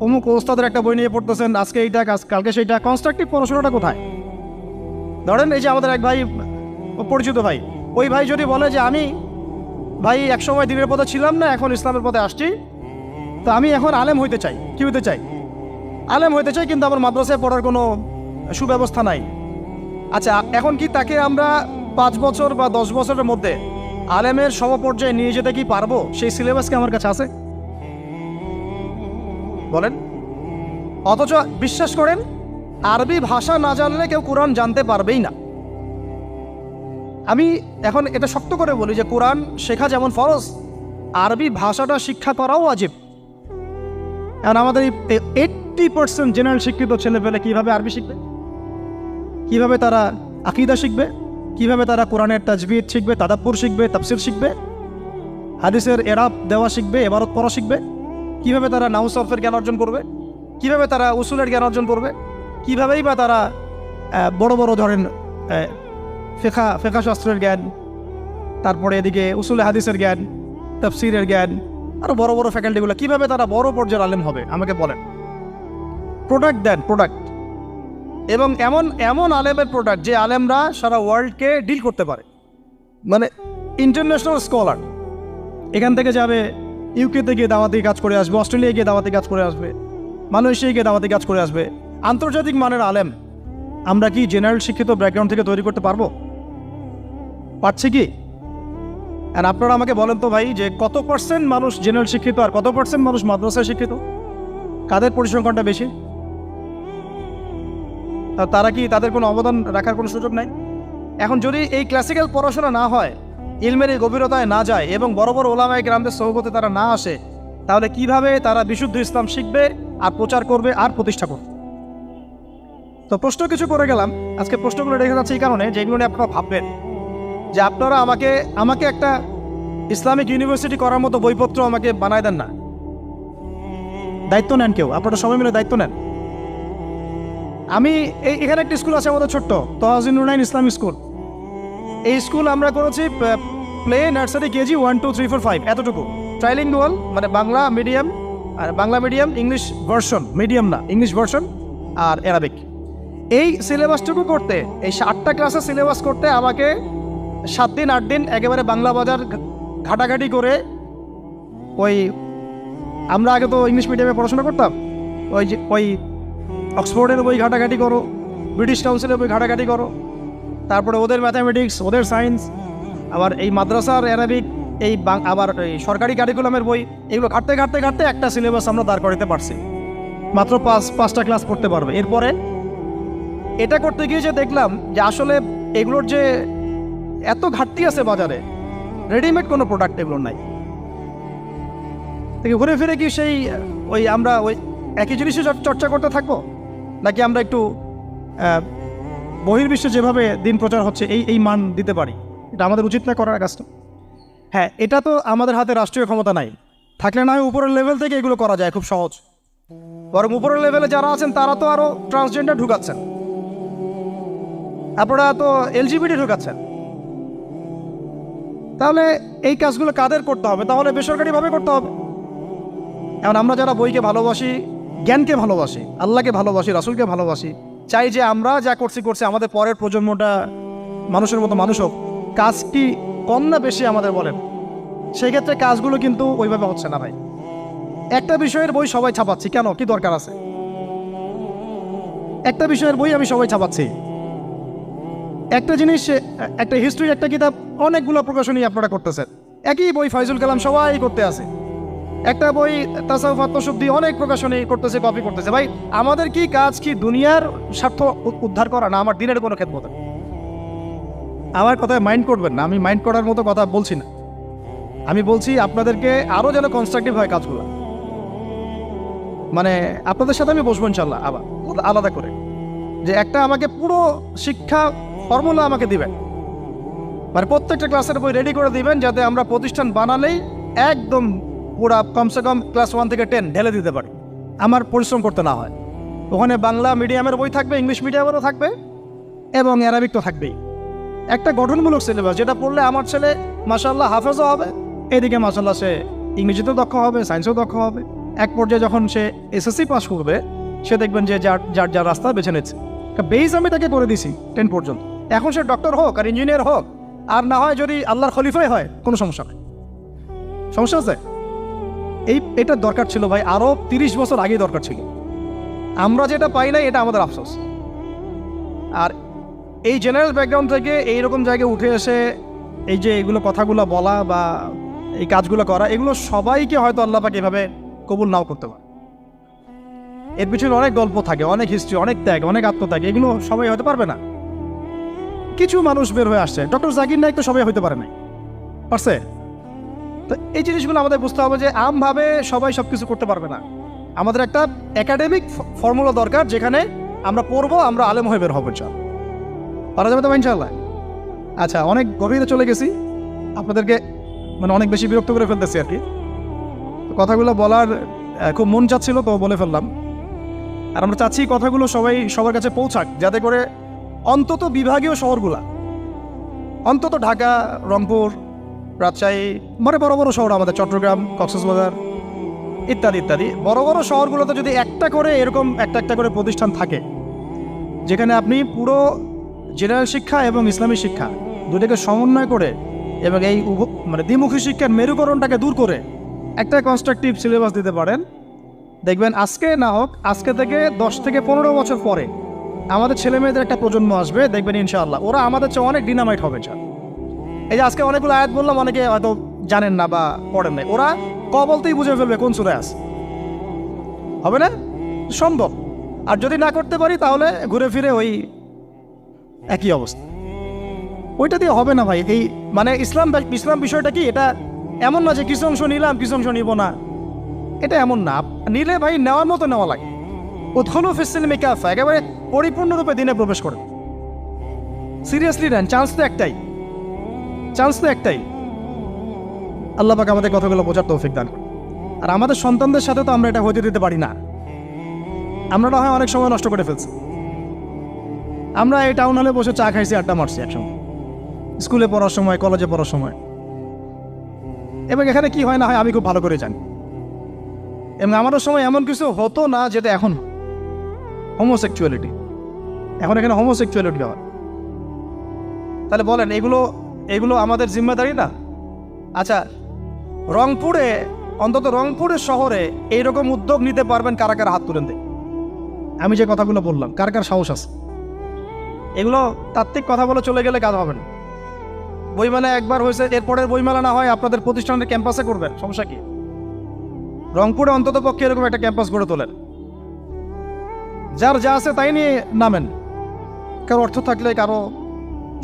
অমুক ওস্তাদের একটা বই নিয়ে পড়তেছেন, আজকে এইটা, কালকে সেইটা। কনস্ট্রাকটিভ পড়াশোনাটা কোথায়? ধরেন এই যে আমাদের এক ভাই, পরিচিত ভাই, ওই ভাই যদি বলে যে আমি ভাই একসময় দিনের পথে ছিলাম না, এখন ইসলামের পথে আসছি, তো আমি এখন আলেম হইতে চাই। কি হইতে চাই? আলেম হইতে চাই, কিন্তু আমার মাদ্রাসায় পড়ার কোনো সুব্যবস্থা নাই। আচ্ছা, এখন কি তাকে আমরা 5 বছর বা 10 বছরের মধ্যে আলেমের সমপর্যায়ে নিয়ে যেতে কি পারবো? সেই সিলেবাস কি আমার কাছে আছে? বলেন। অথচ বিশ্বাস করেন, আরবি ভাষা না জানলে কেউ কোরআন জানতে পারবেই না। আমি এখন এটা শক্ত করে বলি যে কোরআন শেখা যেমন ফরজ, আরবি ভাষাটা শিক্ষা করাও ওয়াজিব। এখন আমাদের 80% জেনারেল শিক্ষিত ছেলেপেলে কিভাবে আরবি শিখবে? কিভাবে তারা আকীদা শিখবে? কিভাবে তারা কোরআনের তাজবিদ শিখবে, তাদাব্বুর শিখবে, তাফসির শিখবে, হাদিসের এরাব দেওয়া শিখবে, এবারত পড়া শিখবে, কিভাবে তারা নাহু সরফের জ্ঞান অর্জন করবে, কিভাবে তারা উসুলের জ্ঞান অর্জন করবে, কিভাবেই বা তারা বড় বড় ধরেন ফেকা শাস্ত্রের জ্ঞান, তারপরে এদিকে উসুলে হাদিসের জ্ঞান, তাফসিরের জ্ঞান, আরও বড় বড় ফ্যাকাল্টিগুলো, কিভাবে তারা বড় পর্যায়ের আলেম হবে আমাকে বলেন। প্রোডাক্ট দেন, প্রোডাক্ট, এবং এমন এমন আলেমের প্রোডাক্ট যে আলেমরা সারা ওয়ার্ল্ডকে ডিল করতে পারে, মানে ইন্টারন্যাশনাল স্কলার। এখান থেকে যাবে ইউকেতে গিয়ে দাওয়াতি কাজ করে আসবে, অস্ট্রেলিয়ায় গিয়ে দাওয়াতি কাজ করে আসবে, মালয়েশিয়ায় গিয়ে দাওয়াতি কাজ করে আসবে, আন্তর্জাতিক মানের আলেম আমরা কি জেনারেল শিক্ষিত ব্যাকগ্রাউন্ড থেকে তৈরি করতে পারবো? পারছি কি? আর আপনারা আমাকে বলেন তো ভাই, যে কত পার্সেন্ট মানুষ জেনারেল শিক্ষিত আর কত পার্সেন্ট মানুষ মাদ্রাসায় শিক্ষিত? কাদের পরিসংখ্যানটা বেশি? তারা কি, তাদের কোনো অবদান রাখার কোনো সুযোগ নাই? এখন যদি এই ক্লাসিক্যাল পড়াশোনা না হয়, ইলমের এই গভীরতায় না যায় এবং বড় বড় ওলামায়ে কেরামদের সোহবতে তারা না আসে, তাহলে কিভাবে তারা বিশুদ্ধ ইসলাম শিখবে আর প্রচার করবে আর প্রতিষ্ঠা করবে? তো প্রশ্ন কিছু করে গেলাম। আজকে প্রশ্নগুলো রেখে যাচ্ছে এই কারণে যে এগুলো নিয়ে আপনারা ভাববেন যে আপনারা আমাকে একটা ইসলামিক ইউনিভার্সিটি করার মতো বইপত্র আমাকে বানায় দেন না। দায়িত্ব নেন কেউ, আপনারা সবাই মিলে দায়িত্ব নেন। আমি এখানে একটা স্কুল আছে আমাদের ছোট্ট, তহাজিন নুরাইন ইসলামী স্কুল। এই স্কুল আমরা করেছি প্লে, নার্সারি, কেজি 1, 2, 3, 4, 5 এতটুকু, ট্রাইলিঙ্গুয়াল, মানে বাংলা মিডিয়াম, আর Bangla medium English version, medium না ইংলিশ ভার্সন, আর অ্যারাবিক। এই সিলেবাসটুকু করতে, এই 8টা ক্লাসের সিলেবাস করতে আমাকে 7 দিন 8 দিন একেবারে বাংলা বাজার ঘাটাঘাটি করে, ওই আমরা আগে তো ইংলিশ মিডিয়ামে পড়াশোনা করতাম, ওই অক্সফোর্ডের বই ঘাটাঘাটি করো, ব্রিটিশ কাউন্সিলের বই ঘাটাঘাটি করো, তারপরে ওদের ম্যাথামেটিক্স, ওদের সায়েন্স, আবার এই মাদ্রাসার অ্যারাবিক, আবার এই সরকারি কারিকুলামের বই, এগুলো ঘাটতে ঘাটতে ঘাটতে একটা সিলেবাস আমরা দাঁড় করাতে পারছি। মাত্র 5টা ক্লাস পড়তে পারবে। এরপরে এটা করতে গিয়ে যে দেখলাম যে আসলে এগুলোর যে এত ঘাটতি আছে বাজারে, রেডিমেড কোনো প্রোডাক্ট এগুলোর নাই। ঘুরে ফিরে কি সেই আমরা একই জিনিসই চর্চা করতে থাকবো, নাকি আমরা একটু বহির্বিশ্বে যেভাবে দিন প্রচার হচ্ছে এই মান দিতে পারি? এটা আমাদের উচিত না করার কাজটা? হ্যাঁ, এটা তো আমাদের হাতে রাষ্ট্রীয় ক্ষমতা নাই, থাকলে না হয় উপরের লেভেল থেকে এগুলো করা যায় খুব সহজ। বরং উপরের লেভেলে যারা আছেন তারা তো আরও ট্রান্সজেন্ডার ঢুকাচ্ছেন, আপনারা তো এলজিবিটি ঢুকাচ্ছেন। তাহলে এই কাজগুলো কাদের করতে হবে? তাহলে বেসরকারিভাবে করতে হবে। এখন আমরা যারা বইকে ভালোবাসি, জ্ঞানকে ভালোবাসি, আল্লাহকে ভালোবাসি, রাসূলকে ভালোবাসি, চাই যে আমরা যা করছি আমাদের পরের প্রজন্মটা মানুষের মতো মানুষ হোক। কাজ কি কম না বেশি আমাদের বলেন? সেই ক্ষেত্রে কাজগুলো কিন্তু ওইভাবে হচ্ছে না ভাই। একটা বিষয়ের বই সবাই ছাপাচ্ছি, কেন? কি দরকার আছে? একটা বিষয়ের বই আমি সবাই ছাপাচ্ছি। একটা জিনিস, একটা হিস্ট্রি, একটা কিতাব, অনেকগুলো প্রকাশনী আপনারা করতেছেন। একই বই ফাইজুল কালাম সবাই করতে আছে। একটা বই তাসাউফ আত্মশুদ্ধি, অনেক প্রকাশনী করতেছে, কপি করতেছে। ভাই আমাদের কি কাজ? কি দুনিয়ার স্বার্থ উদ্ধার করা, না আমার দিনের কোনো খেদমত? আমার কথায় মাইন্ড করবেন না, আমি মাইন্ড করার মতো কথা বলছি না। আমি বলছি আপনাদেরকে আরও যেন কনস্ট্রাকটিভ হয় কাজগুলো। মানে আপনাদের সাথে আমি বসবো ইনশাল্লাহ আবার আলাদা করে, যে একটা আমাকে পুরো শিক্ষা ফর্মুলা আমাকে দিবেন, মানে প্রত্যেকটা ক্লাসের বই রেডি করে দিবেন, যাতে আমরা প্রতিষ্ঠান বানালেই একদম পুরা কমসে কম ক্লাস 1 থেকে 10 ঢেলে দিতে পারি, আমার পরিশ্রম করতে না হয়। ওখানে বাংলা মিডিয়ামের বই থাকবে, ইংলিশ মিডিয়ামেরও থাকবে, এবং অ্যারাবিক তো থাকবেই। একটা গঠনমূলক সিলেবাস, যেটা পড়লে আমার ছেলে মাশাআল্লাহ হাফেজও হবে, এদিকে মাশাআল্লাহ সে ইংরেজিতেও দক্ষ হবে, সায়েন্সেও দক্ষ হবে। এক পর্যায়ে যখন সে এসএসসি পাস করবে, সে দেখবেন যে যার রাস্তা বেছে নিচ্ছে। বেস আমি তাকে করে দিছি 10 পর্যন্ত। এখন সে ডক্টর হোক আর ইঞ্জিনিয়ার হোক, আর না হয় যদি আল্লাহর খলিফাই হয়, কোনো সমস্যা নেই। সমস্যা আছে? এটা দরকার ছিল ভাই, আরও 30 বছর আগেই দরকার ছিল। আমরা যেটা পাই নাই, এটা আমাদের আফসোস। আর এই জেনারেল ব্যাকগ্রাউন্ড থেকে এইরকম জায়গায় উঠে এসে এই যে এগুলো কথাগুলো বলা বা এই কাজগুলো করা, এগুলো সবাইকে হয়তো আল্লাহ পাক এভাবে কবুল নাও করতে পারে। এর পিছনে অনেক গল্প থাকে, অনেক হিস্ট্রি, অনেক ত্যাগ, অনেক আত্মত্যাগ, এগুলো সবাই হতে পারবে না। কিছু মানুষ বের হয়ে আসছে, ডক্টর জাকির নাইক তো সবাই হতে পারে নাই, পারছে? তো এই জিনিসগুলো আমাদের বুঝতে হবে যে আমভাবে সবাই সব কিছু করতে পারবে না। আমাদের একটা একাডেমিক ফর্মুলা দরকার, যেখানে আমরা পড়বো, আমরা আলেম হয়ে বের হবো। ইনশাআল্লাহ পারা যাবে তো ইনশাআল্লাহ? আচ্ছা, অনেক গভীরে চলে গেছি, আপনাদেরকে মানে অনেক বেশি বিরক্ত করে ফেলতেছি আর কি। কথাগুলো বলার খুব মন চাচ্ছিল, তো বলে ফেললাম। আর আমরা চাচ্ছি কথাগুলো সবার কাছে পৌঁছাক, যাতে করে অন্তত বিভাগীয় শহরগুলা, অন্তত ঢাকা, রংপুর, রাজশাহী, মানে বড় বড় শহর আমাদের চট্টগ্রাম, কক্সবাজার ইত্যাদি ইত্যাদি বড় বড় শহরগুলোতে যদি একটা করে এরকম একটা করে প্রতিষ্ঠান থাকে, যেখানে আপনি পুরো জেনারেল শিক্ষা এবং ইসলামী শিক্ষা দুটোকে সমন্বয় করে এবং এই মানে দ্বিমুখী শিক্ষার মেরুকরণটাকে দূর করে একটা কনস্ট্রাকটিভ সিলেবাস দিতে পারেন, দেখবেন আজকে না হোক, আজকে থেকে 10 থেকে 15 বছর পরে আমাদের ছেলে মেয়েদের একটা প্রজন্ম আসবে, দেখবেন ইনশাআল্লাহ ওরা আমাদের চেয়ে অনেক ডিনামাইট হবে। এই যে আজকে অনেকগুলো আয়াত বললাম, অনেকে হয়তো জানেন না বা পড়েন নাই, ওরা ক বলতেই বুঝে ফেলবে কোন সূরায় আছে। হবে না? সম্ভব। আর যদি না করতে পারি তাহলে ঘুরে ফিরে ওই একই অবস্থা। ওইটা দিয়ে হবে না ভাই। এই মানে ইসলাম বিষয়টা কি, এটা এমন না যে কিছু অংশ নিলাম কিছু অংশ নিব না, এটা এমন না। নিলে ভাই নেওয়ার মতো নেওয়া লাগে। উদখুলু ফিস-সিলমি কাফা, একেবারে পরিপূর্ণরূপে দিনে প্রবেশ করে সিরিয়াসলি নেন। চান্স তো একটাই। আল্লাহ পাক আমাদের কথাগুলো বোঝার তৌফিক দান করুন। আর আমাদের সন্তানদের সাথে তো আমরা এটা হতে দিতে পারি না। আমরা না হয় অনেক সময় নষ্ট করে ফেলছি। আমরা এই টাউন হলে বসে চা খাইছি, আড্ডা মারছি একসঙ্গে, স্কুলে পড়ার সময়, কলেজে পড়ার সময়। এবং এখানে কি হয় না হয় আমি খুব ভালো করে জানি। এবং আমারও সময় এমন কিছু হতো না যেটা এখন হোমোসেক্সুয়ালিটি, এখন এখানে হোমোসেক্সুয়ালিটি হয়। তাহলে বলেন এগুলো আমাদের জিম্মেদারি না? আচ্ছা, রংপুরে, অন্তত রংপুরের শহরে এইরকম উদ্যোগ নিতে পারবেন কারা কারা? হাত তুলেন দেয়। আমি যে কথাগুলো বললাম, কার কার সাহস আছে? এগুলো তাত্ত্বিক কথা বলে চলে গেলে কাজ হবে না। বইমেলা একবার হয়েছে, এরপরের বইমেলা না হয় আপনাদের প্রতিষ্ঠানের ক্যাম্পাসে করবেন, সমস্যা কি? রংপুরে অন্তত পক্ষে এরকম একটা ক্যাম্পাস গড়ে তোলেন। যার যা আছে তাই নিয়ে নামেন। কারো অর্থ থাকলে, কারো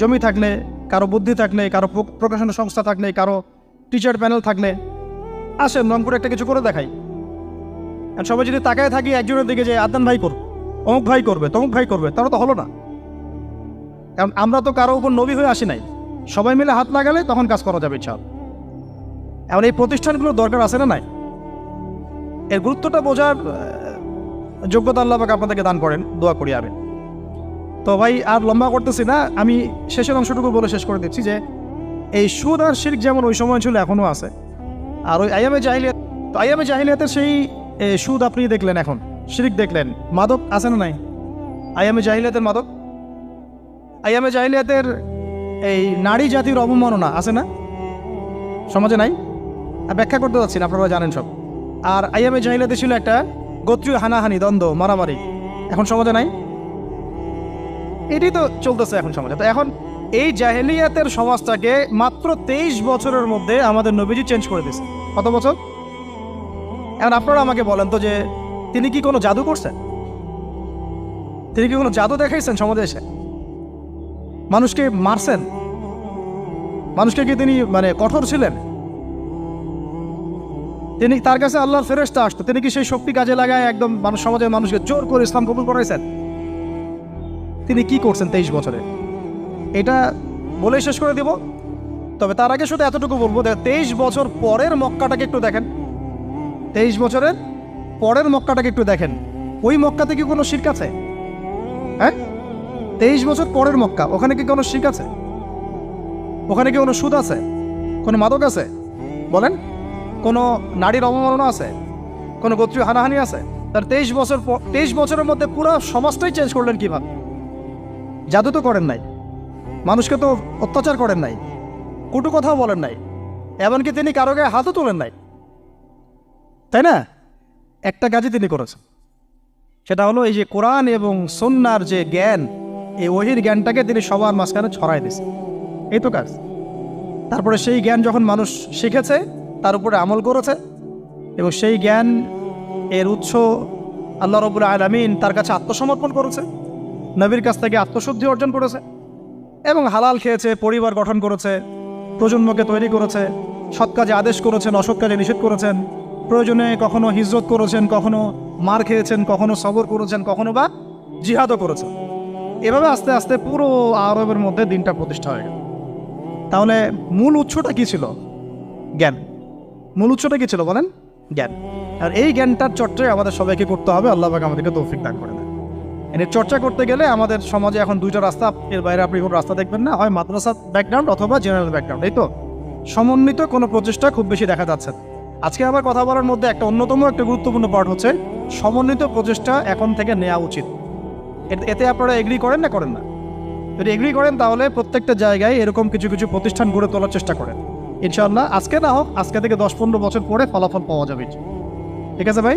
জমি থাকলে, কারো বুদ্ধি থাকলে, কারো প্রকাশনা সংস্থা থাকলে, কারো টিচার প্যানেল থাকলে আসেন, রংপুরে একটা কিছু করে দেখাই। আর সবাই যদি তাকায় থাকি একজনের দিকে, যে আদনান ভাই করবে, অমুক ভাই করবে, তমুক ভাই করবে, তারা তো হলো না। কারণ আমরা তো কারো উপর নবী হয়ে আসি নাই। সবাই মিলে হাত লাগালে তখন কাজ করা যাবে ইনশাআল্লাহ। এখন এই প্রতিষ্ঠানগুলোর দরকার আছে না নাই? এর গুরুত্বটা বোঝার যোগ্যতা আল্লাহ পাক আপনাদেরকে দান করেন, দোয়া করি আমি। তো ভাই আর লম্বা করতেছি না, আমি শেষের অংশটুকু বলে শেষ করে দিচ্ছি যে এই সুদ আর শিরক যেমন ওই সময় ছিল এখনও আছে। আর ওই আইয়ামে জাহিলিয়াতের সেই সুদ আপনি দেখলেন, এখন শিরক দেখলেন, মাদক আছে না নাই? আইয়ামে জাহিলিয়াতের মাদক, আইয়ামে জাহিলিয়াতের এই নারী জাতির অবমাননা আছে না সমাজে? নাই? আর ব্যাখ্যা করতে যাচ্ছি না, আপনারা জানেন সব। আর আইয়ামে জাহিলিয়াতে ছিল একটা গোত্রীয় হানাহানি, দ্বন্দ্ব, মারামারি, এখন সমাজে নাই? এটাই তো চলতেছে এখন সমাজে। তো এখন এই জাহেলিয়াতের সমাজটাকে মাত্র 23 বছরের মধ্যে আমাদের নবীজি চেঞ্জ করে দিয়েছে। কত বছর? এখন আপনারা আমাকে বলেন তো যে তিনি কি কোনো জাদু করছেন? তিনি কি কোনো জাদু দেখাইছেন সমাজে এসে? মানুষকে মারছেন? মানুষকে কি তিনি মানে কঠোর ছিলেন? তিনি, তার কাছে আল্লাহর ফেরেশতা আসতো, তিনি কি সেই শক্তি কাজে লাগায় একদম সমাজের মানুষকে জোর করে ইসলাম কবুল করাইছেন? তিনি কি করছেন 23 বছরে? এটা বলে শেষ করে দিব। তবে তার আগে শুধু এতটুকু বলবো, 23 বছর পরের মক্কাটাকে একটু দেখেন। 23 বছরের পরের মক্কাটাকে একটু দেখেন। ওই মক্কাতে কি কোনো শিরক আছে? হ্যাঁ, 23 বছর পরের মক্কা, ওখানে কি কোনো শিরক আছে? ওখানে কি কোনো সুদ আছে? কোনো মাদক আছে? বলেন। কোনো নারীর অবমাননা আছে? কোনো গোত্রীয় হানাহানি আছে? তার 23 বছরের মধ্যে পুরো সমাজটাই চেঞ্জ করলেন কিভাবে? জাদু তো করেন নাই, মানুষকে তো অত্যাচার করেন নাই, কটু কথাও বলেন নাই, এমনকি তিনি কারো গায়ে হাতও তোলেন নাই, তাই না? একটা কাজই তিনি করেছেন, সেটা হলো এই যে কোরআন এবং সুন্নাহর যে জ্ঞান, এই ওহীর জ্ঞানটাকে তিনি সবার মাঝখানে ছড়াই দিয়েছেন। এই তো কাজ। তারপরে সেই জ্ঞান যখন মানুষ শিখেছে, তার উপরে আমল করেছে, এবং সেই জ্ঞান এর উৎস আল্লাহ রাব্বুল আলামিন তার কাছে আত্মসমর্পণ করেছে, নবীর কাছ থেকে আত্মশুদ্ধি অর্জন করেছে, এবং হালাল খেয়েছে, পরিবার গঠন করেছে, প্রজন্মকে তৈরি করেছে, সৎ কাজে আদেশ করেছেন, অসৎ কাজে নিষেধ করেছেন, প্রয়োজনে কখনো হিজরত করেছেন, কখনো মার খেয়েছেন, কখনো সবর করেছেন, কখনো বা জিহাদও করেছেন। এভাবে আস্তে আস্তে পুরো আরবের মধ্যে দিনটা প্রতিষ্ঠা হয়ে গেল। তাহলে মূল উৎসটা কি ছিল? জ্ঞান। মূল উৎসটা কি ছিল বলেন? জ্ঞান। আর এই জ্ঞানটার চর্চায় আমাদের সবাইকে করতে হবে। আল্লাহ পাক আমাদেরকে তৌফিক দান করে দেন। এর চর্চা করতে গেলে আমাদের সমাজে এখন দুইটা রাস্তা, এর বাইরে আপনি কোনো রাস্তা দেখবেন না, হয় মাদ্রাসা ব্যাকগ্রাউন্ড অথবা জেনারেল ব্যাকগ্রাউন্ড। এই তো সমন্বিত কোনো প্রচেষ্টা খুব বেশি দেখা যাচ্ছে। আজকে আমার কথা বলার মধ্যে একটা অন্যতম একটা গুরুত্বপূর্ণ পার্ট হচ্ছে সমন্বিত প্রচেষ্টা এখন থেকে নেওয়া উচিত। এতে আপনারা এগ্রি করেন না করেন না? যদি এগ্রি করেন তাহলে প্রত্যেকটা জায়গায় এরকম কিছু কিছু প্রতিষ্ঠান গড়ে তোলার চেষ্টা করেন। ইনশাআল্লাহ আজকে না হোক, আজকে থেকে 10-15 বছর পরে ফলাফল পাওয়া যাবে। ঠিক আছে ভাই?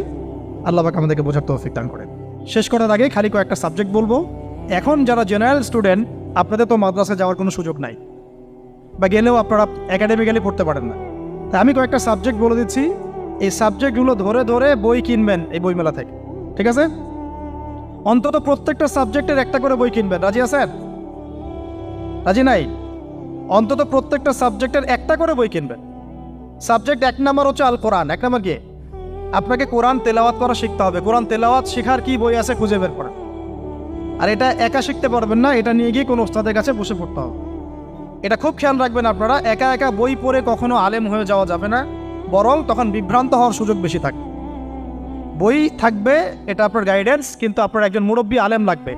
আল্লাহ পাক আমাদেরকে বোঝার তৌফিক দান করেন। শেষ করার আগে খালি কয়েকটা সাবজেক্ট বলবো। এখন যারা জেনারেল স্টুডেন্ট, আপনাদের তো মাদ্রাসায় যাওয়ার কোনো সুযোগ নাই, বা গেলেও আপনারা একাডেমিক্যালি পড়তে পারেন না। তাই আমি কয়েকটা সাবজেক্ট বলে দিচ্ছি, এই সাবজেক্টগুলো ধরে ধরে বই কিনবেন এই বইমেলা থেকে। ঠিক আছে? অন্তত প্রত্যেকটা সাবজেক্টের একটা করে বই কিনবেন। রাজি আছেন? রাজি নাই? অন্তত প্রত্যেকটা সাবজেক্টের একটা করে বই কিনবেন। সাবজেক্ট 1 নম্বর হচ্ছে আল কোরআন। 1 নম্বর কি? আপনাকে কোরআন তেলাওয়াত করা শিখতে হবে। কোরআন তেলাওয়াত শেখার কি বই আছে খুঁজে বের করেন। আর এটা একা শিখতে পারবেন না, এটা নিয়ে গিয়ে কোনো ওস্তাদের কাছে বসে পড়তে হবে। এটা খুব খেয়াল রাখবেন আপনারা, একা একা বই পড়ে কখনো আলেম হয়ে যাওয়া যাবে না, বরং তখন বিভ্রান্ত হওয়ার সুযোগ বেশি থাকে। বই থাকবে, এটা আপনার গাইডেন্স, কিন্তু আপনার একজন মুরব্বী আলেম লাগবে।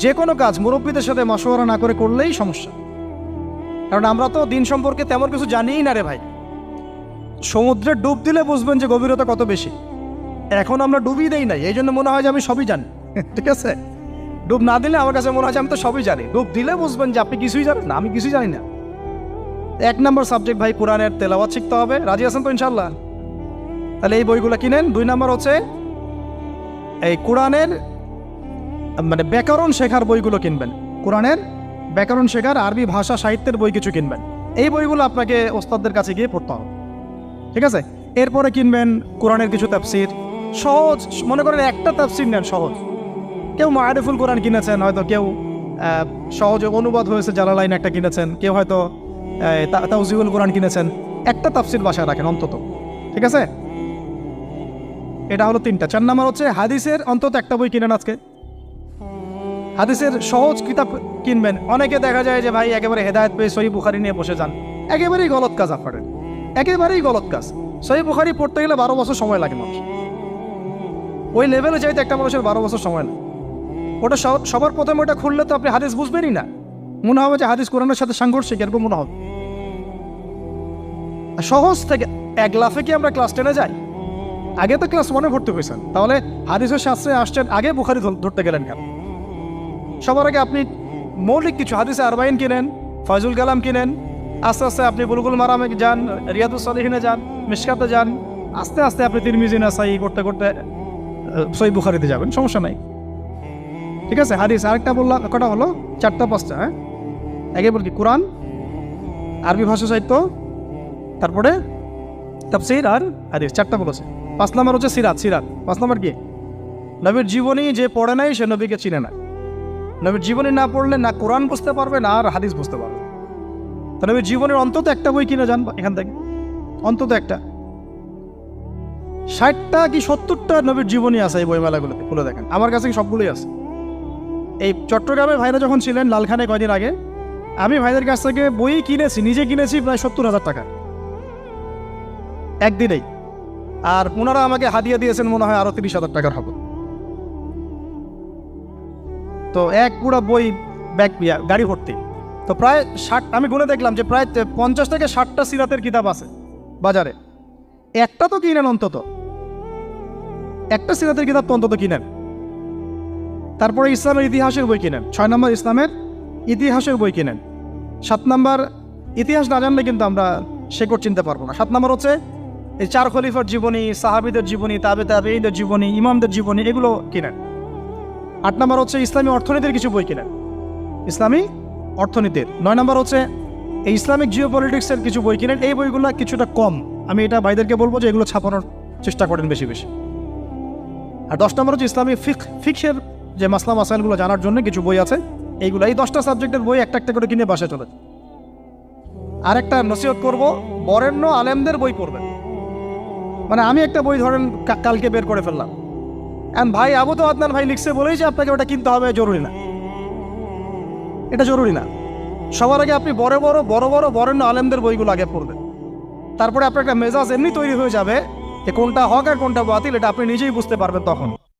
যে কোনো কাজ মুরব্বীদের সাথে মশওয়ারা না করে করলেই সমস্যা। কারণ আমরা তো দিন সম্পর্কে তেমন কিছু জানিই না রে ভাই। সমুদ্রে ডুব দিলে বুঝবেন যে গভীরতা কত বেশি। এখন আমরা ডুবই দেই নাই, এই জন্য মনে হয় যে আমি সবই জানি। ঠিক আছে? ডুব না দিলে আমার কাছে মনে হয় যে আমি তো সবই জানি। ডুব দিলে বুঝবেন যে আপনি কিছুই জানেন না, আমি কিছুই জানি না। 1 নম্বর সাবজেক্ট ভাই কোরআনের তেলাওয়াত শিখতে হবে। রাজি আছেন তো ইনশাল্লাহ? তাহলে এই বইগুলো কিনেন। 2 নম্বর হচ্ছে এই কোরআনের মানে ব্যাকরণ শেখার বইগুলো কিনবেন। কোরআনের ব্যাকরণ শেখার আরবি ভাষা সাহিত্যের বই কিছু কিনবেন। এই বইগুলো আপনাকে ওস্তাদদের কাছে গিয়ে পড়তে হবে। ঠিক আছে? এরপরে কিনবেন কোরআনের কিছু তাফসির, সহজ। মনে করেন একটা তাফসির নেন সহজ। কেউ মারিফুল কোরআন কিনেছেন, হয়তো কেউ সহজে অনুবাদ হয়েছে জালালাইন একটা কিনেছেন, কেউ হয়তো তাওজিউল কোরআন কিনেছেন। একটা তাফসির বাসায় রাখেন অন্তত। ঠিক আছে? এটা হলো 3টা। 4 নম্বর হচ্ছে হাদিসের অন্তত একটা বই কিনেন আজকে। হাদিসের সহজ কিতাব কিনবেন। অনেকে দেখা যায় যে ভাই একেবারে হেদায়েত পেয়ে সহিহ বুখারী নিয়ে বসে যান। একেবারেই গলত কাজ আপনাদের, একেবারেই গলত কাজ। সহিহ বুখারী পড়তে গেলে 12 বছর সময় লাগে মানুষ। ওই লেভেলে যাইতে একটা মানুষের 12 বছর সময় লাগে। ওটা সবার প্রথমে ওটা খুললে তো আপনি হাদিস বুঝবেনই না। মনে হবে যে হাদিস কোরআনের সাথে সাংঘর্ষিক, এরকম মনে হবে। সহজ থেকে 1 লাফে কি আমরা ক্লাস 10-এ যাই? আগে তো ক্লাস 1-এ ভর্তি হয়েছেন, তাহলে হাদিসের শাস্ত্রে আসছেন, আগে বুখারী ধরতে গেলেন কেন? সবার আগে আপনি মৌলিক কিছু হাদিসে আরবাইন কিনেন, ফয়জুল কালাম কিনেন। আস্তে আস্তে আপনি বুলুগুল মারামে যান, রিয়াদুস সালিহিনে যান, মিশকাতে যান। আস্তে আস্তে আপনি তিরমিজি নাসাই করতে করতে সহিহ বুখারীতে যাবেন, সমস্যা নাই। ঠিক আছে? হাদিস আরেকটা বললাম, কটা হলো? 4টা-5টা। হ্যাঁ, আগে বল কি? কোরআন, আরবি ভাষা সাহিত্য, তারপরে তাফসীর আর হাদিস। 4টা বলেছে। 5 নম্বর হচ্ছে সিরাত। 5 নম্বর কি? নবীর জীবনী যে পড়ে নাই সে নবীকে চিনে না। নবীর জীবনী না পড়লে না কোরআন বুঝতে পারবে না আর হাদিস বুঝতে পারবে। তো নবীর জীবনের অন্তত একটা বই কিনে যান এখান থেকে, অন্তত একটা। 60টা কি 70টা নবীর জীবনী আছে এই বইমেলাগুলোতে, খুলে দেখেন। আমার কাছে সবগুলোই আছে। এই চট্টগ্রামে ভাইরা যখন ছিলেন লালখানে কয়দিন আগে, আমি ভাইদের কাছ থেকে বই কিনেছি, নিজে কিনেছি প্রায় 70,000 টাকা একদিনেই। আর ওনারা আমাকে হাদিয়া দিয়েছেন মনে হয় আরো 30,000 টাকার হবে। তো এক পুরো বই ব্যাগ গাড়ি ভর্তি। তো প্রায় 60, আমি গুনে দেখলাম যে প্রায় 50 থেকে 60টা সিরাতের কিতাব আছে বাজারে। একটা তো কিনেন, অন্তত একটা সিরাতের কিতাব তো অন্তত কিনেন। তারপরে ইসলামের ইতিহাসের বই কিনেন। 6 নম্বর ইসলামের ইতিহাসের বই কিনেন। 7 নম্বর ইতিহাস না জানলে কিন্তু আমরা শেকড় চিনতে পারবো না। 7 নম্বর হচ্ছে এই 4 খলিফার জীবনী, সাহাবীদের জীবনী, তাবেঈদের জীবনী, ইমামদের জীবনী, এগুলো কিনেন। 8 নম্বর হচ্ছে ইসলামী অর্থনীতির কিছু বই কিনেন, ইসলামী অর্থনীতির। 9 নম্বর হচ্ছে এই ইসলামিক জিওপলিটিক্সের কিছু বই কিনেন। এই বইগুলো কিছুটা কম, আমি এটা ভাইদেরকে বলবো যে এগুলো ছাপানোর চেষ্টা করেন বেশি বেশি। আর 10 নম্বর হচ্ছে ইসলামী ফিকহের যে মাসলা মাসাইলগুলো জানার জন্য কিছু বই আছে, এইগুলো। এই 10টা সাবজেক্টের বই একটা একটা করে কিনে বাসায় চলে। আর একটা নসিহত করবো, বরেণ্য আলেমদের বই পড়বেন। মানে আমি একটা বই ধরেন কালকে বের করে ফেললাম, ভাই আবু তো আদনান ভাই লিখছে বলেই যে আপনাকে ওটা কিনতে হবে জরুরি না, এটা জরুরি না। সবার আগে আপনি বরেণ্য আলেমদের বইগুলো আগে পড়বেন, তারপরে আপনার একটা মেজাজ এমনি তৈরি হয়ে যাবে যে কোনটা হক আর কোনটা বাতিল এটা আপনি নিজেই বুঝতে পারবেন তখন।